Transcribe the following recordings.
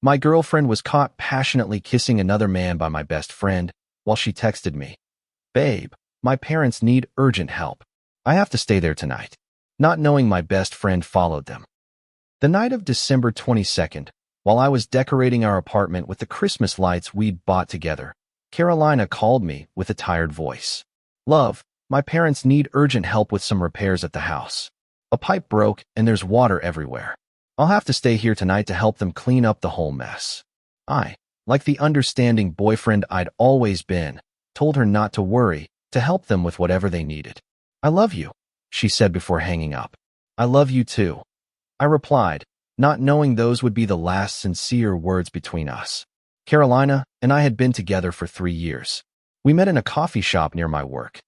My girlfriend was caught passionately kissing another man by my best friend while she texted me, "Babe, my parents need urgent help. I have to stay there tonight," not knowing my best friend followed them. The night of December 22nd, while I was decorating our apartment with the Christmas lights we'd bought together, Carolina called me with a tired voice. "Love, my parents need urgent help with some repairs at the house. A pipe broke and there's water everywhere. I'll have to stay here tonight to help them clean up the whole mess." I, like the understanding boyfriend I'd always been, told her not to worry, to help them with whatever they needed. "I love you," she said before hanging up. "I love you too," I replied, not knowing those would be the last sincere words between us. Carolina and I had been together for 3 years. We met in a coffee shop near my work.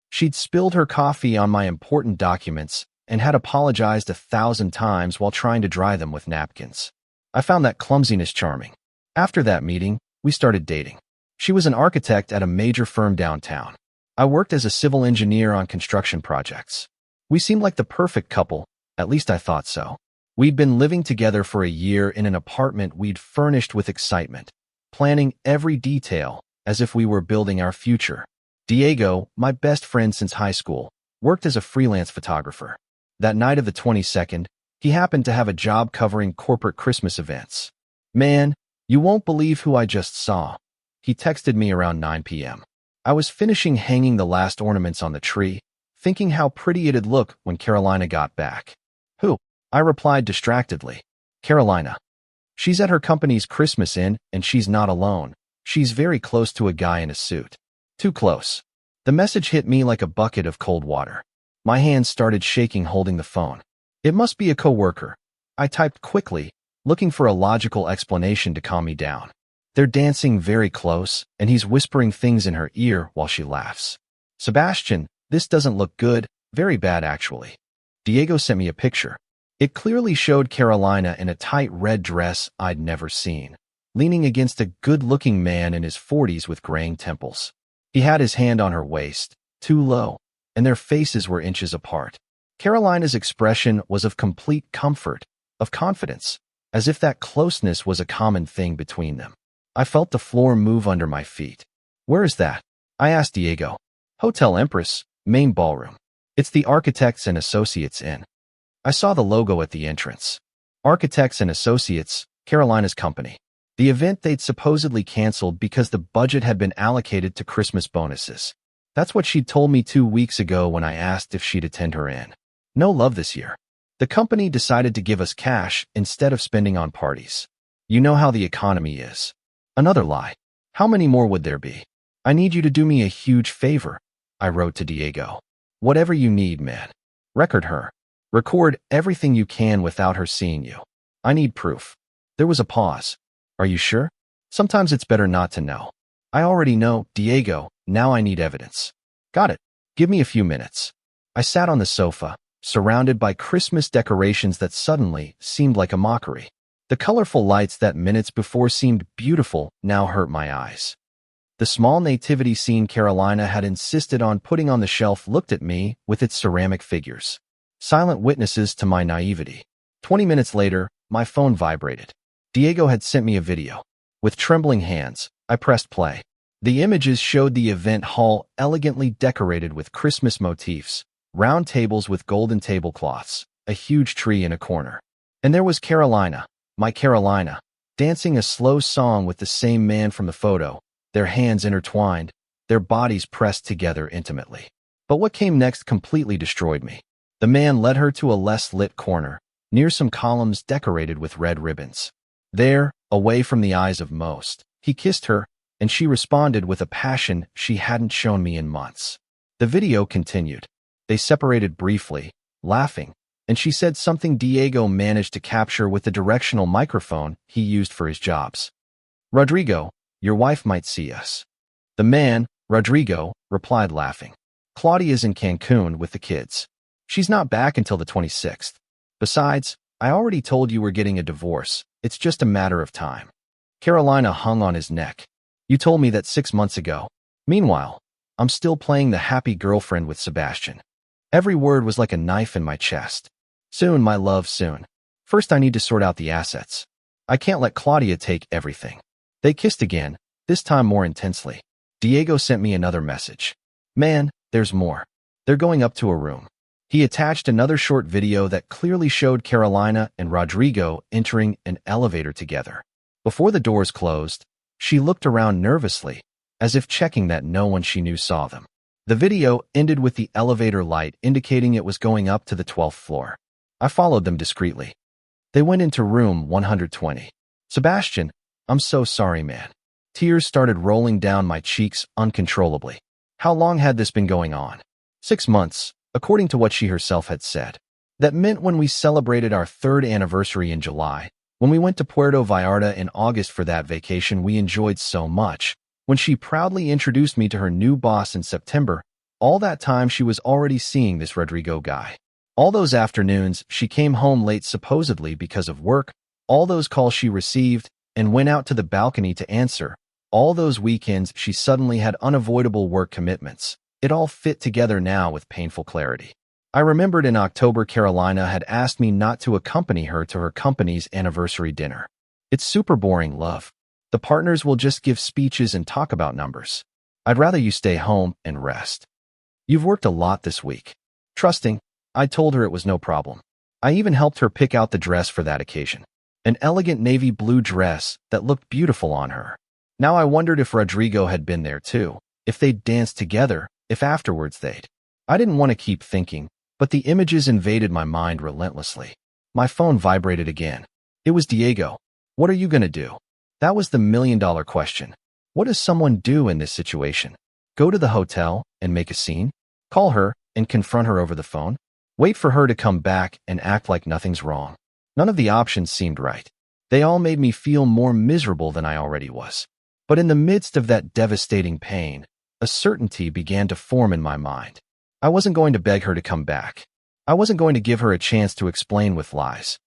She'd spilled her coffee on my important documents and had apologized 1,000 times while trying to dry them with napkins. I found that clumsiness charming. After that meeting, we started dating. She was an architect at a major firm downtown. I worked as a civil engineer on construction projects. We seemed like the perfect couple, at least I thought so. We'd been living together for a year in an apartment we'd furnished with excitement, planning every detail as if we were building our future. Diego, my best friend since high school, worked as a freelance photographer. That night of the 22nd, he happened to have a job covering corporate Christmas events. "Man, you won't believe who I just saw," he texted me around 9 p.m. I was finishing hanging the last ornaments on the tree, thinking how pretty it'd look when Carolina got back. "Who?" I replied distractedly. "Carolina. She's at her company's Christmas Inn, and she's not alone. She's very close to a guy in a suit." Too close. The message hit me like a bucket of cold water. My hands started shaking holding the phone. "It must be a coworker," I typed quickly, looking for a logical explanation to calm me down. "They're dancing very close, and he's whispering things in her ear while she laughs. Sebastian, this doesn't look good, very bad actually." Diego sent me a picture. It clearly showed Carolina in a tight red dress I'd never seen, leaning against a good-looking man in his 40s with graying temples. He had his hand on her waist, too low, and their faces were inches apart. Carolina's expression was of complete comfort, of confidence, as if that closeness was a common thing between them. I felt the floor move under my feet. "Where is that?" I asked Diego. "Hotel Empress, main ballroom. It's the Architects and Associates Inn." I saw the logo at the entrance. Architects and Associates, Carolina's company. The event they'd supposedly canceled because the budget had been allocated to Christmas bonuses. That's what she'd told me 2 weeks ago when I asked if she'd attend her inn. No love this year. The company decided to give us cash instead of spending on parties. You know how the economy is. Another lie. How many more would there be? "I need you to do me a huge favor," I wrote to Diego. "Whatever you need, man. Record her. Record everything you can without her seeing you. I need proof." There was a pause. "Are you sure? Sometimes it's better not to know." "I already know, Diego. Now I need evidence." "Got it. Give me a few minutes." I sat on the sofa, surrounded by Christmas decorations that suddenly seemed like a mockery. The colorful lights that minutes before seemed beautiful now hurt my eyes. The small nativity scene Carolina had insisted on putting on the shelf looked at me with its ceramic figures. Silent witnesses to my naivety. 20 minutes later, my phone vibrated. Diego had sent me a video. With trembling hands, I pressed play. The images showed the event hall elegantly decorated with Christmas motifs, round tables with golden tablecloths, a huge tree in a corner. And there was Carolina, my Carolina, dancing a slow song with the same man from the photo, their hands intertwined, their bodies pressed together intimately. But what came next completely destroyed me. The man led her to a less lit corner, near some columns decorated with red ribbons. There, away from the eyes of most, he kissed her, and she responded with a passion she hadn't shown me in months. The video continued. They separated briefly, laughing, and she said something Diego managed to capture with the directional microphone he used for his jobs. "Rodrigo, your wife might see us." The man, Rodrigo, replied laughing. "Claudia's in Cancun with the kids. She's not back until the 26th. Besides, I already told you we're getting a divorce. It's just a matter of time." Carolina hung on his neck. "You told me that 6 months ago." Meanwhile, I'm still playing the happy girlfriend with Sebastian. Every word was like a knife in my chest. "Soon, my love, soon. First I need to sort out the assets." I can't let Claudia take everything. They kissed again, this time more intensely. Diego sent me another message. Man, there's more. They're going up to a room. He attached another short video that clearly showed Carolina and Rodrigo entering an elevator together. Before the doors closed, she looked around nervously, as if checking that no one she knew saw them. The video ended with the elevator light indicating it was going up to the 12th floor. I followed them discreetly. They went into room 120. Sebastian, I'm so sorry, man. Tears started rolling down my cheeks uncontrollably. How long had this been going on? 6 months, according to what she herself had said. That meant when we celebrated our 3rd anniversary in July, when we went to Puerto Vallarta in August for that vacation we enjoyed so much, when she proudly introduced me to her new boss in September, all that time she was already seeing this Rodrigo guy. All those afternoons, she came home late supposedly because of work, all those calls she received and went out to the balcony to answer, all those weekends she suddenly had unavoidable work commitments. It all fit together now with painful clarity. I remembered in October Carolina had asked me not to accompany her to her company's anniversary dinner. It's super boring, love. The partners will just give speeches and talk about numbers. I'd rather you stay home and rest. You've worked a lot this week. Trusting, I told her it was no problem. I even helped her pick out the dress for that occasion. An elegant navy blue dress that looked beautiful on her. Now I wondered if Rodrigo had been there too, if they'd danced together, if afterwards they'd. I didn't want to keep thinking, but the images invaded my mind relentlessly. My phone vibrated again. It was Diego. What are you gonna do? That was the million-dollar question. What does someone do in this situation? Go to the hotel and make a scene? Call her and confront her over the phone? Wait for her to come back and act like nothing's wrong? None of the options seemed right. They all made me feel more miserable than I already was. But in the midst of that devastating pain, a certainty began to form in my mind. I wasn't going to beg her to come back. I wasn't going to give her a chance to explain with lies.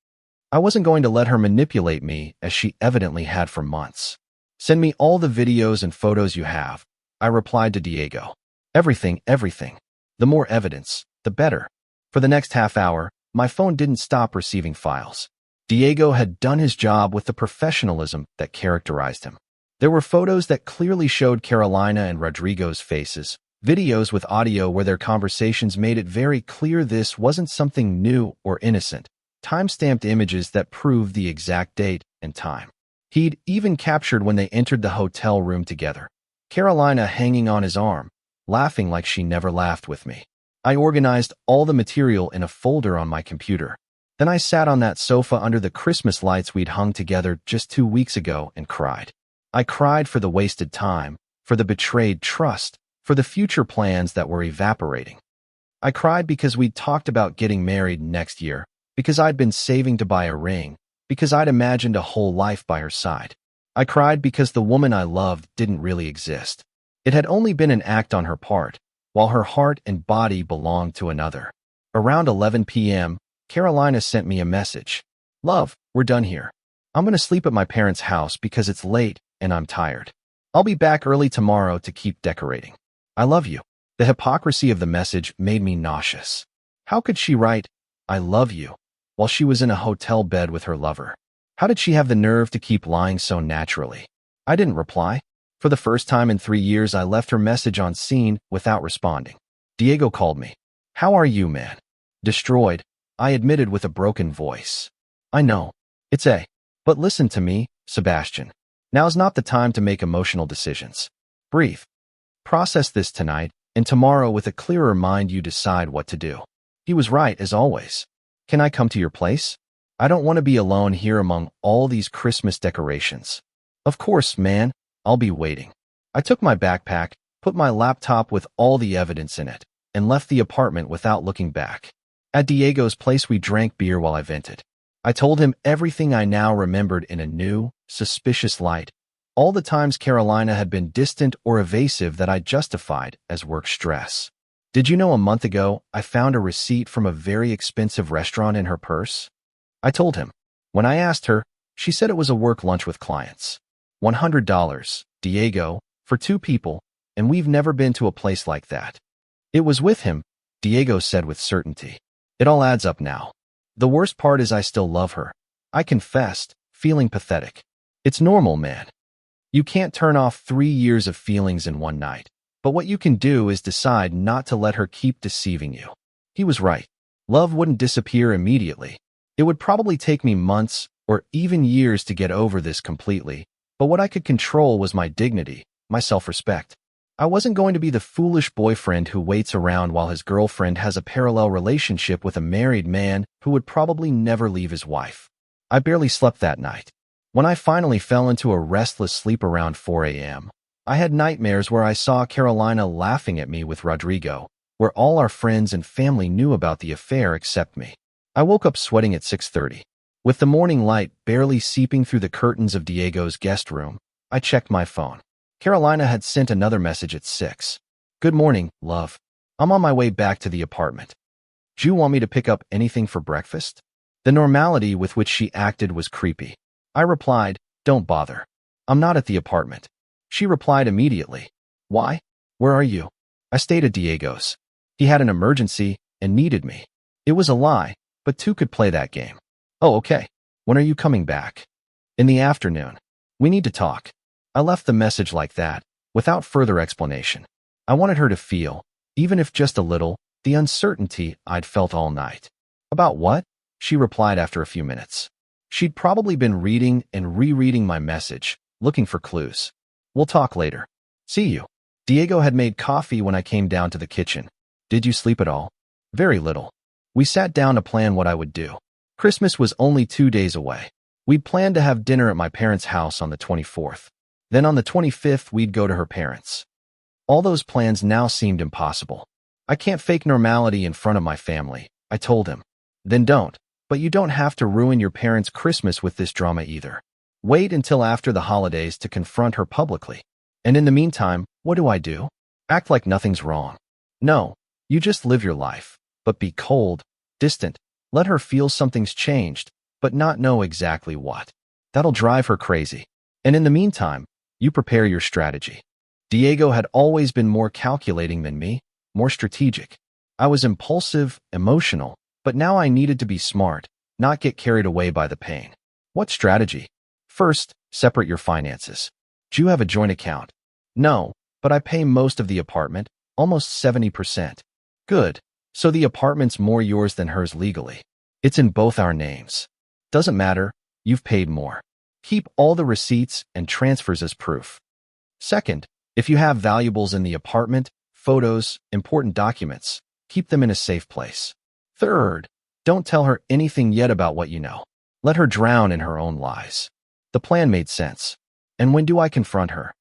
I wasn't going to let her manipulate me as she evidently had for months. Send me all the videos and photos you have, I replied to Diego. Everything. The more evidence, the better. For the next half hour, my phone didn't stop receiving files. Diego had done his job with the professionalism that characterized him. There were photos that clearly showed Carolina and Rodrigo's faces, videos with audio where their conversations made it very clear this wasn't something new or innocent, time-stamped images that proved the exact date and time. He'd even captured when they entered the hotel room together. Carolina hanging on his arm, laughing like she never laughed with me. I organized all the material in a folder on my computer. Then I sat on that sofa under the Christmas lights we'd hung together just 2 weeks ago and cried. I cried for the wasted time, for the betrayed trust, for the future plans that were evaporating. I cried because we'd talked about getting married next year, because I'd been saving to buy a ring, because I'd imagined a whole life by her side. I cried because the woman I loved didn't really exist. It had only been an act on her part, while her heart and body belonged to another. Around 11 p.m., Carolina sent me a message. Love, we're done here. I'm going to sleep at my parents' house because it's late and I'm tired. I'll be back early tomorrow to keep decorating. I love you. The hypocrisy of the message made me nauseous. How could she write, I love you, while she was in a hotel bed with her lover? How did she have the nerve to keep lying so naturally? I didn't reply. For the first time in 3 years, I left her message on scene without responding. Diego called me. How are you, man? Destroyed, I admitted with a broken voice. I know. But listen to me, Sebastian. Now's not the time to make emotional decisions. Breathe. Process this tonight, and tomorrow with a clearer mind you decide what to do. He was right, as always. Can I come to your place? I don't want to be alone here among all these Christmas decorations. Of course, man. I'll be waiting. I took my backpack, put my laptop with all the evidence in it, and left the apartment without looking back. At Diego's place, we drank beer while I vented. I told him everything I now remembered in a new, suspicious light. All the times Carolina had been distant or evasive that I justified as work stress. Did you know a month ago I found a receipt from a very expensive restaurant in her purse? I told him. When I asked her, she said it was a work lunch with clients. $100, Diego, for 2 people, and we've never been to a place like that. It was with him, Diego said with certainty. It all adds up now. The worst part is I still love her. I confessed, feeling pathetic. It's normal, man. You can't turn off 3 years of feelings in one night. But what you can do is decide not to let her keep deceiving you. He was right. Love wouldn't disappear immediately. It would probably take me months or even years to get over this completely. But what I could control was my dignity, my self-respect. I wasn't going to be the foolish boyfriend who waits around while his girlfriend has a parallel relationship with a married man who would probably never leave his wife. I barely slept that night. When I finally fell into a restless sleep around 4 a.m., I had nightmares where I saw Carolina laughing at me with Rodrigo, where all our friends and family knew about the affair except me. I woke up sweating at 6:30. With the morning light barely seeping through the curtains of Diego's guest room, I checked my phone. Carolina had sent another message at 6. Good morning, love. I'm on my way back to the apartment. Do you want me to pick up anything for breakfast? The normality with which she acted was creepy. I replied, don't bother. I'm not at the apartment. She replied immediately. Why? Where are you? I stayed at Diego's. He had an emergency and needed me. It was a lie, but two could play that game. Oh, okay. When are you coming back? In the afternoon. We need to talk. I left the message like that, without further explanation. I wanted her to feel, even if just a little, the uncertainty I'd felt all night. About what? She replied after a few minutes. She'd probably been reading and rereading my message, looking for clues. We'll talk later. See you. Diego had made coffee when I came down to the kitchen. Did you sleep at all? Very little. We sat down to plan what I would do. Christmas was only 2 days away. We'd planned to have dinner at my parents' house on the 24th. Then on the 25th, we'd go to her parents'. All those plans now seemed impossible. I can't fake normality in front of my family, I told him. Then don't. But you don't have to ruin your parents' Christmas with this drama either. Wait until after the holidays to confront her publicly. And in the meantime, what do? Act like nothing's wrong. No, you just live your life. But be cold, distant. Let her feel something's changed, but not know exactly what. That'll drive her crazy. And in the meantime, you prepare your strategy. Diego had always been more calculating than me, more strategic. I was impulsive, emotional, but now I needed to be smart, not get carried away by the pain. What strategy? First, separate your finances. Do you have a joint account? No, but I pay most of the apartment, almost 70%. Good. So the apartment's more yours than hers legally. It's in both our names. Doesn't matter, you've paid more. Keep all the receipts and transfers as proof. Second, if you have valuables in the apartment, photos, important documents, keep them in a safe place. Third, don't tell her anything yet about what you know. Let her drown in her own lies. The plan made sense. And when do I confront her?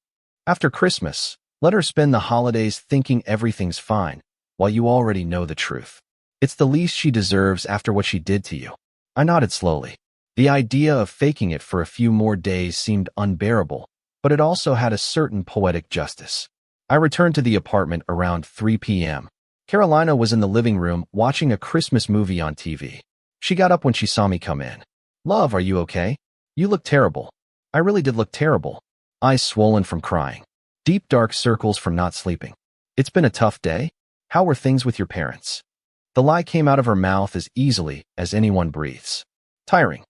After Christmas. Let her spend the holidays thinking everything's fine, while you already know the truth. It's the least she deserves after what she did to you. I nodded slowly. The idea of faking it for a few more days seemed unbearable, but it also had a certain poetic justice. I returned to the apartment around 3 p.m. Carolina was in the living room watching a Christmas movie on TV. She got up when she saw me come in. Love, are you okay? You look terrible. I really did look terrible. Eyes swollen from crying. Deep dark circles from not sleeping. It's been a tough day. How were things with your parents? The lie came out of her mouth as easily as anyone breathes. Tiring.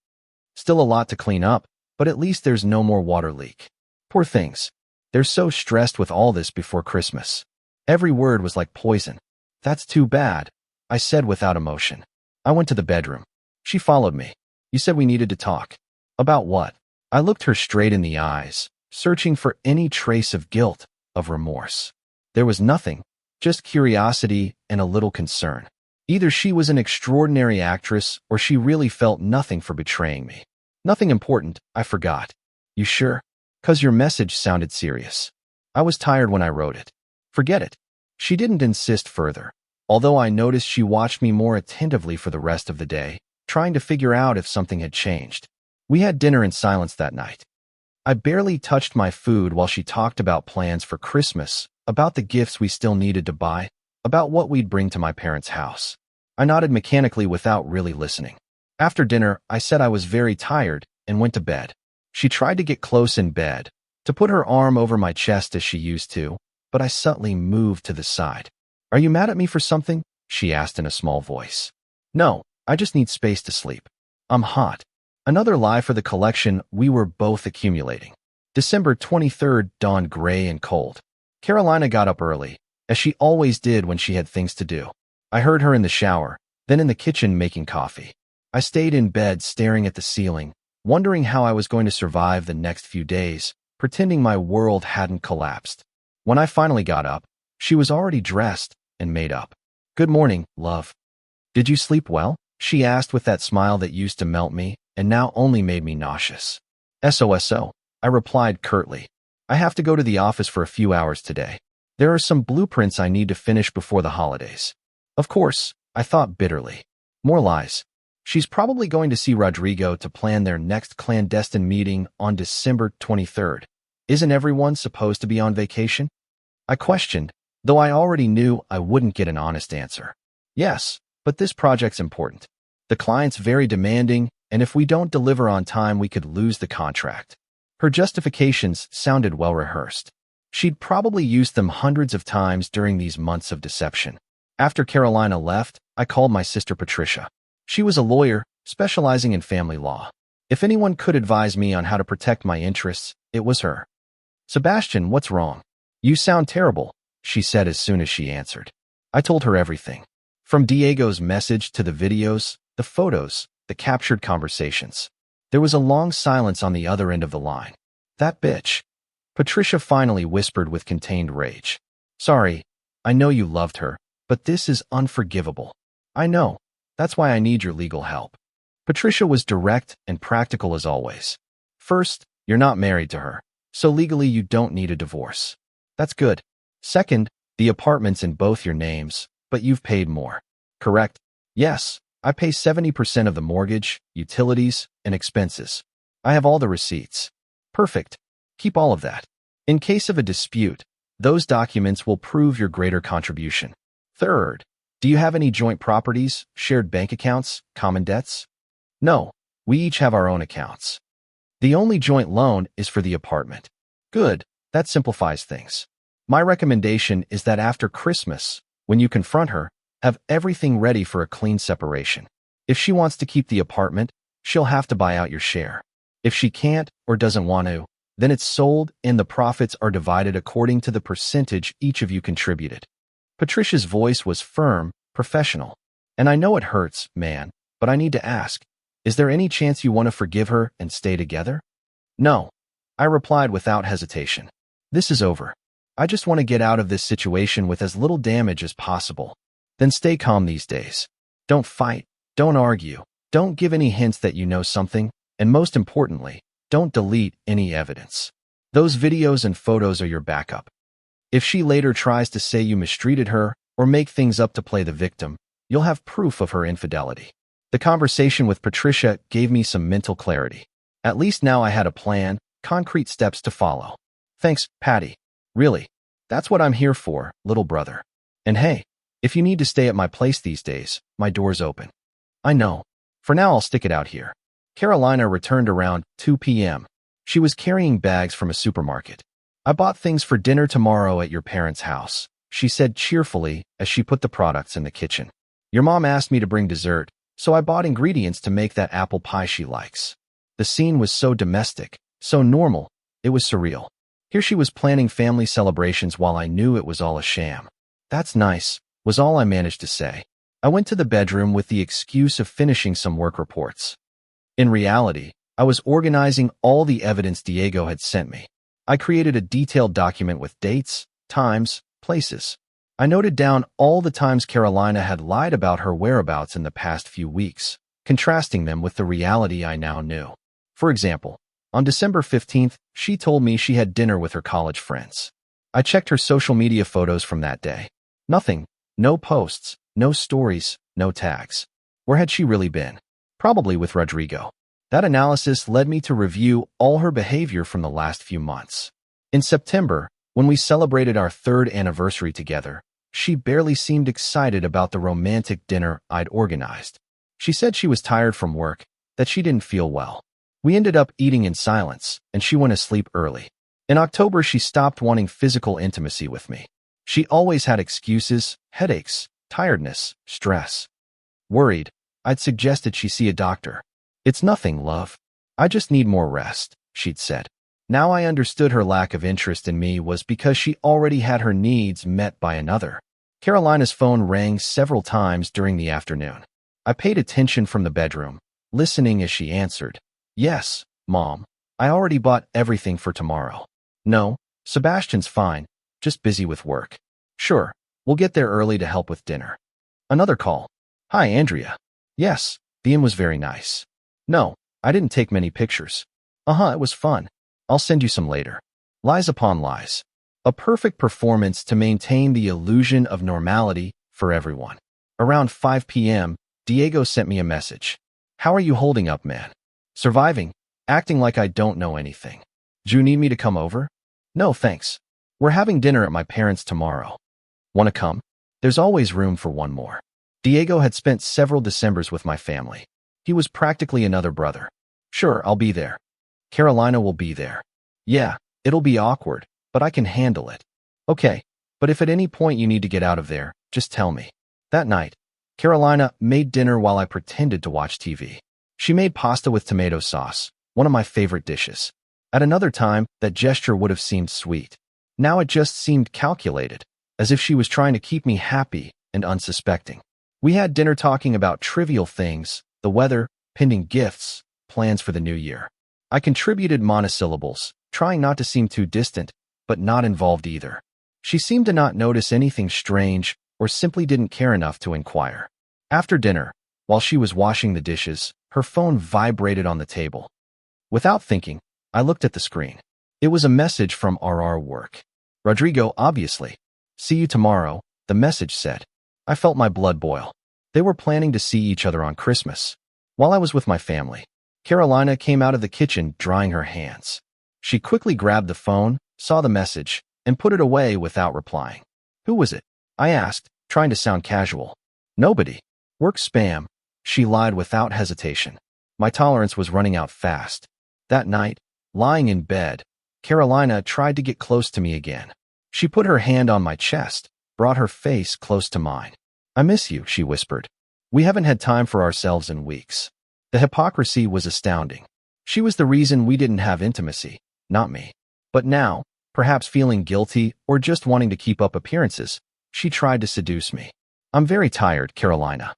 Still a lot to clean up, but at least there's no more water leak. Poor things. They're so stressed with all this before Christmas. Every word was like poison. That's too bad, I said without emotion. I went to the bedroom. She followed me. You said we needed to talk. About what? I looked her straight in the eyes, searching for any trace of guilt, of remorse. There was nothing, just curiosity and a little concern. Either she was an extraordinary actress or she really felt nothing for betraying me. Nothing important, I forgot. You sure? 'Cause your message sounded serious. I was tired when I wrote it. Forget it. She didn't insist further, although I noticed she watched me more attentively for the rest of the day, trying to figure out if something had changed. We had dinner in silence that night. I barely touched my food while she talked about plans for Christmas, about the gifts we still needed to buy, about what we'd bring to my parents' house. I nodded mechanically without really listening. After dinner, I said I was very tired and went to bed. She tried to get close in bed, to put her arm over my chest as she used to, but I subtly moved to the side. Are you mad at me for something? She asked in a small voice. No, I just need space to sleep. I'm hot. Another lie for the collection we were both accumulating. December 23rd dawned gray and cold. Carolina got up early, as she always did when she had things to do. I heard her in the shower, then in the kitchen making coffee. I stayed in bed staring at the ceiling, wondering how I was going to survive the next few days, pretending my world hadn't collapsed. When I finally got up, she was already dressed and made up. "Good morning, love. Did you sleep well?" she asked with that smile that used to melt me and now only made me nauseous. "SOSO," I replied curtly. "I have to go to the office for a few hours today. There are some blueprints I need to finish before the holidays." Of course, I thought bitterly. More lies. She's probably going to see Rodrigo to plan their next clandestine meeting on December 23rd. Isn't everyone supposed to be on vacation? I questioned, though I already knew I wouldn't get an honest answer. Yes, but this project's important. The client's very demanding, and if we don't deliver on time, we could lose the contract. Her justifications sounded well rehearsed. She'd probably used them hundreds of times during these months of deception. After Carolina left, I called my sister Patricia. She was a lawyer, specializing in family law. If anyone could advise me on how to protect my interests, it was her. "Sebastian, what's wrong? You sound terrible," she said as soon as she answered. I told her everything. From Diego's message to the videos, the photos, the captured conversations. There was a long silence on the other end of the line. "That bitch," Patricia finally whispered with contained rage. "Sorry, I know you loved her, but this is unforgivable." "I know. That's why I need your legal help." Patricia was direct and practical as always. "First, you're not married to her, so legally you don't need a divorce. That's good. Second, the apartment's in both your names, but you've paid more. Correct?" "Yes, I pay 70% of the mortgage, utilities, and expenses. I have all the receipts." "Perfect. Keep all of that. In case of a dispute, those documents will prove your greater contribution." Third, do you have any joint properties, shared bank accounts, common debts? "No, we each have our own accounts. The only joint loan is for the apartment." "Good, that simplifies things. My recommendation is that after Christmas, when you confront her, have everything ready for a clean separation. If she wants to keep the apartment, she'll have to buy out your share. If she can't or doesn't want to, then it's sold and the profits are divided according to the percentage each of you contributed." Patricia's voice was firm, professional. "And I know it hurts, man, but I need to ask, is there any chance you want to forgive her and stay together?" "No," I replied without hesitation. "This is over. I just want to get out of this situation with as little damage as possible." "Then stay calm these days. Don't fight, don't argue, don't give any hints that you know something, and most importantly, don't delete any evidence. Those videos and photos are your backup. If she later tries to say you mistreated her or make things up to play the victim, you'll have proof of her infidelity." The conversation with Patricia gave me some mental clarity. At least now I had a plan, concrete steps to follow. "Thanks, Patty. Really, that's what I'm here for, little brother. And hey, if you need to stay at my place these days, my door's open." "I know. For now I'll stick it out here." Carolina returned around 2 p.m. She was carrying bags from a supermarket. "I bought things for dinner tomorrow at your parents' house," she said cheerfully as she put the products in the kitchen. "Your mom asked me to bring dessert, so I bought ingredients to make that apple pie she likes." The scene was so domestic, so normal, it was surreal. Here she was planning family celebrations while I knew it was all a sham. "That's nice," was all I managed to say. I went to the bedroom with the excuse of finishing some work reports. In reality, I was organizing all the evidence Diego had sent me. I created a detailed document with dates, times, places. I noted down all the times Carolina had lied about her whereabouts in the past few weeks, contrasting them with the reality I now knew. For example, on December 15th, she told me she had dinner with her college friends. I checked her social media photos from that day. Nothing, no posts, no stories, no tags. Where had she really been? Probably with Rodrigo. That analysis led me to review all her behavior from the last few months. In September, when we celebrated our 3rd anniversary together, she barely seemed excited about the romantic dinner I'd organized. She said she was tired from work, that she didn't feel well. We ended up eating in silence, and she went to sleep early. In October, she stopped wanting physical intimacy with me. She always had excuses, headaches, tiredness, stress. Worried, I'd suggested she see a doctor. It's nothing, love. I just need more rest, she'd said. Now I understood her lack of interest in me was because she already had her needs met by another. Carolina's phone rang several times during the afternoon. I paid attention from the bedroom, listening as she answered. Yes, Mom. I already bought everything for tomorrow. No, Sebastian's fine, just busy with work. Sure, we'll get there early to help with dinner. Another call. Hi, Andrea. Yes, the inn was very nice. No, I didn't take many pictures. It was fun. I'll send you some later. Lies upon lies. A perfect performance to maintain the illusion of normality for everyone. Around 5 p.m., Diego sent me a message. How are you holding up, man? Surviving, acting like I don't know anything. Do you need me to come over? No, thanks. We're having dinner at my parents' tomorrow. Want to come? There's always room for one more. Diego had spent several Decembers with my family. He was practically another brother. Sure, I'll be there. Carolina will be there. Yeah, it'll be awkward, but I can handle it. Okay, but if at any point you need to get out of there, just tell me. That night, Carolina made dinner while I pretended to watch TV. She made pasta with tomato sauce, one of my favorite dishes. At another time, that gesture would have seemed sweet. Now it just seemed calculated, as if she was trying to keep me happy and unsuspecting. We had dinner talking about trivial things, the weather, pending gifts, plans for the new year. I contributed monosyllables, trying not to seem too distant, but not involved either. She seemed to not notice anything strange or simply didn't care enough to inquire. After dinner, while she was washing the dishes, her phone vibrated on the table. Without thinking, I looked at the screen. It was a message from RR work. Rodrigo, obviously. See you tomorrow, the message said. I felt my blood boil. They were planning to see each other on Christmas. While I was with my family, Carolina came out of the kitchen drying her hands. She quickly grabbed the phone, saw the message, and put it away without replying. Who was it? I asked, trying to sound casual. Nobody. Work spam. She lied without hesitation. My tolerance was running out fast. That night, lying in bed, Carolina tried to get close to me again. She put her hand on my chest, brought her face close to mine. I miss you, she whispered. We haven't had time for ourselves in weeks. The hypocrisy was astounding. She was the reason we didn't have intimacy, not me. But now, perhaps feeling guilty or just wanting to keep up appearances, she tried to seduce me. I'm very tired, Carolina.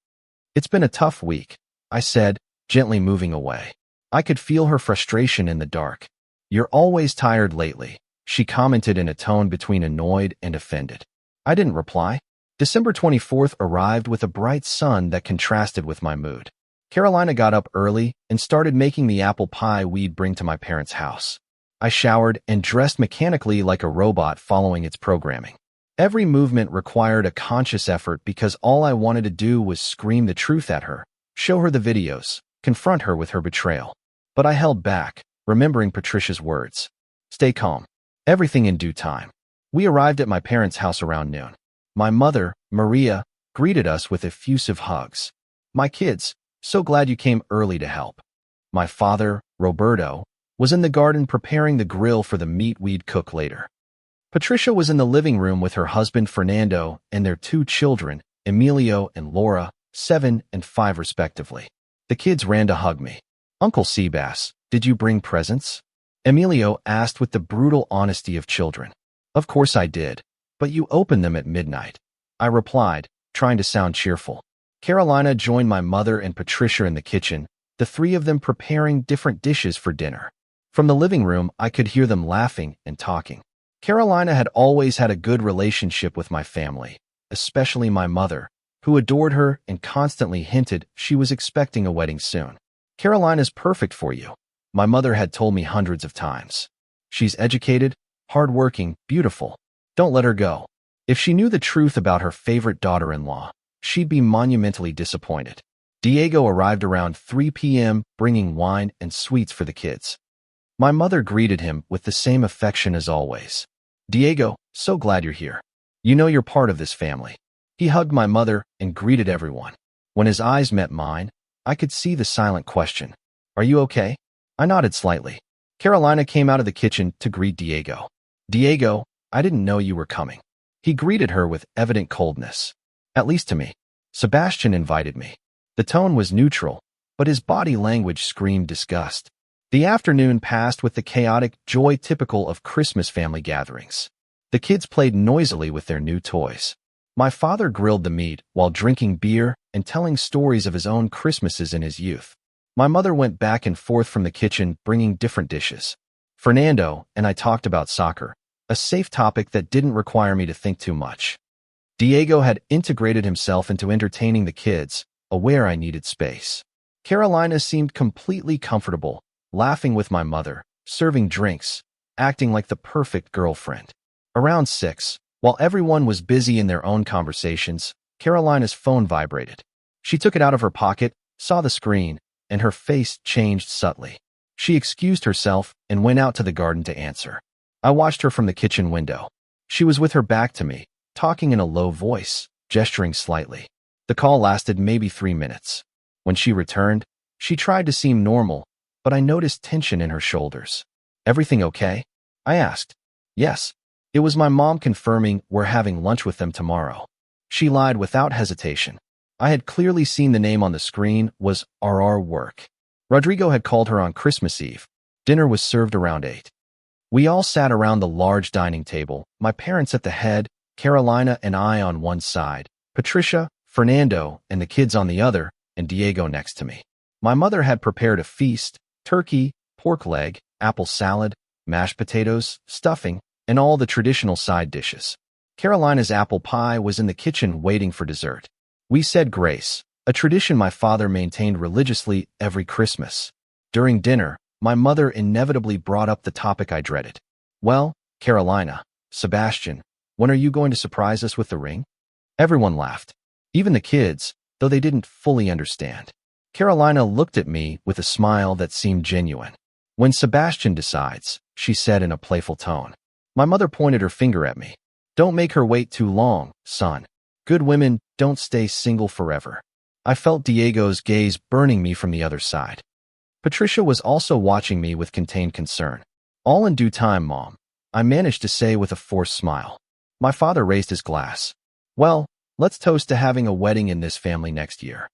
It's been a tough week, I said, gently moving away. I could feel her frustration in the dark. You're always tired lately, she commented in a tone between annoyed and offended. I didn't reply. December 24th arrived with a bright sun that contrasted with my mood. Carolina got up early and started making the apple pie we'd bring to my parents' house. I showered and dressed mechanically like a robot following its programming. Every movement required a conscious effort because all I wanted to do was scream the truth at her, show her the videos, confront her with her betrayal. But I held back, remembering Patricia's words. Stay calm. Everything in due time. We arrived at my parents' house around noon. My mother, Maria, greeted us with effusive hugs. My kids, so glad you came early to help. My father, Roberto, was in the garden preparing the grill for the meat we'd cook later. Patricia was in the living room with her husband Fernando and their 2 children, Emilio and Laura, 7 and 5 respectively. The kids ran to hug me. Uncle Seabass, did you bring presents? Emilio asked with the brutal honesty of children. Of course I did, but you opened them at midnight. I replied, trying to sound cheerful. Carolina joined my mother and Patricia in the kitchen, the 3 of them preparing different dishes for dinner. From the living room, I could hear them laughing and talking. Carolina had always had a good relationship with my family, especially my mother, who adored her and constantly hinted she was expecting a wedding soon. Carolina's perfect for you, my mother had told me hundreds of times. She's educated, hardworking, beautiful. Don't let her go. If she knew the truth about her favorite daughter-in-law, she'd be monumentally disappointed. Diego arrived around 3 p.m. bringing wine and sweets for the kids. My mother greeted him with the same affection as always. Diego, so glad you're here. You know you're part of this family. He hugged my mother and greeted everyone. When his eyes met mine, I could see the silent question. Are you okay? I nodded slightly. Carolina came out of the kitchen to greet Diego. Diego, I didn't know you were coming. He greeted her with evident coldness. At least to me. Sebastian invited me. The tone was neutral, but his body language screamed disgust. The afternoon passed with the chaotic joy typical of Christmas family gatherings. The kids played noisily with their new toys. My father grilled the meat while drinking beer and telling stories of his own Christmases in his youth. My mother went back and forth from the kitchen bringing different dishes. Fernando and I talked about soccer, a safe topic that didn't require me to think too much. Diego had integrated himself into entertaining the kids, aware I needed space. Carolina seemed completely comfortable, laughing with my mother, serving drinks, acting like the perfect girlfriend. Around 6, while everyone was busy in their own conversations, Carolina's phone vibrated. She took it out of her pocket, saw the screen, and her face changed subtly. She excused herself and went out to the garden to answer. I watched her from the kitchen window. She was with her back to me, talking in a low voice, gesturing slightly. The call lasted maybe 3 minutes. When she returned, she tried to seem normal, but I noticed tension in her shoulders. "Everything okay?" I asked. "Yes." It was my mom confirming we're having lunch with them tomorrow. She lied without hesitation. I had clearly seen the name on the screen was RR Work. Rodrigo had called her on Christmas Eve. Dinner was served around 8. We all sat around the large dining table, my parents at the head, Carolina and I on one side, Patricia, Fernando, and the kids on the other, and Diego next to me. My mother had prepared a feast: turkey, pork leg, apple salad, mashed potatoes, stuffing, and all the traditional side dishes. Carolina's apple pie was in the kitchen waiting for dessert. We said grace, a tradition my father maintained religiously every Christmas. During dinner, my mother inevitably brought up the topic I dreaded. "Well, Carolina, Sebastian, when are you going to surprise us with the ring?" Everyone laughed. Even the kids, though they didn't fully understand. Carolina looked at me with a smile that seemed genuine. "When Sebastian decides," she said in a playful tone. My mother pointed her finger at me. "Don't make her wait too long, son. Good women don't stay single forever." I felt Diego's gaze burning me from the other side. Patricia was also watching me with contained concern. "All in due time, Mom," I managed to say with a forced smile. My father raised his glass. "Well, let's toast to having a wedding in this family next year."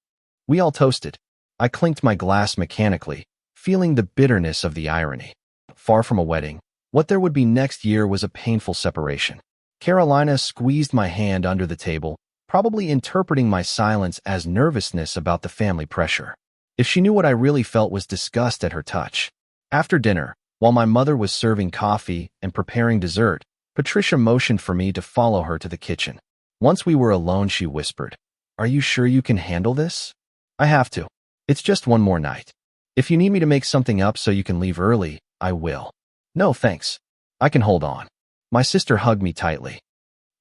We all toasted. I clinked my glass mechanically, feeling the bitterness of the irony. Far from a wedding, what there would be next year was a painful separation. Carolina squeezed my hand under the table, probably interpreting my silence as nervousness about the family pressure. If she knew what I really felt was disgust at her touch. After dinner, while my mother was serving coffee and preparing dessert, Patricia motioned for me to follow her to the kitchen. Once we were alone, she whispered, "Are you sure you can handle this?" "I have to. It's just one more night. If you need me to make something up so you can leave early, I will." "No, thanks. I can hold on." My sister hugged me tightly.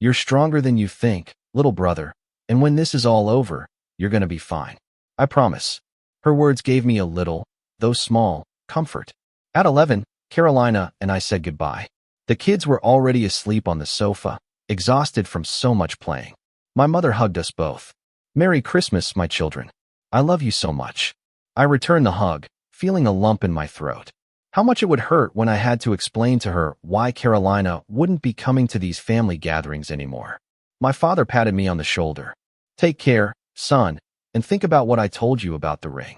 "You're stronger than you think, little brother, and when this is all over, you're gonna be fine. I promise." Her words gave me a little, though small, comfort. At 11, Carolina and I said goodbye. The kids were already asleep on the sofa, exhausted from so much playing. My mother hugged us both. "Merry Christmas, my children. I love you so much." I returned the hug, feeling a lump in my throat. How much it would hurt when I had to explain to her why Carolina wouldn't be coming to these family gatherings anymore. My father patted me on the shoulder. "Take care, son, and think about what I told you about the ring."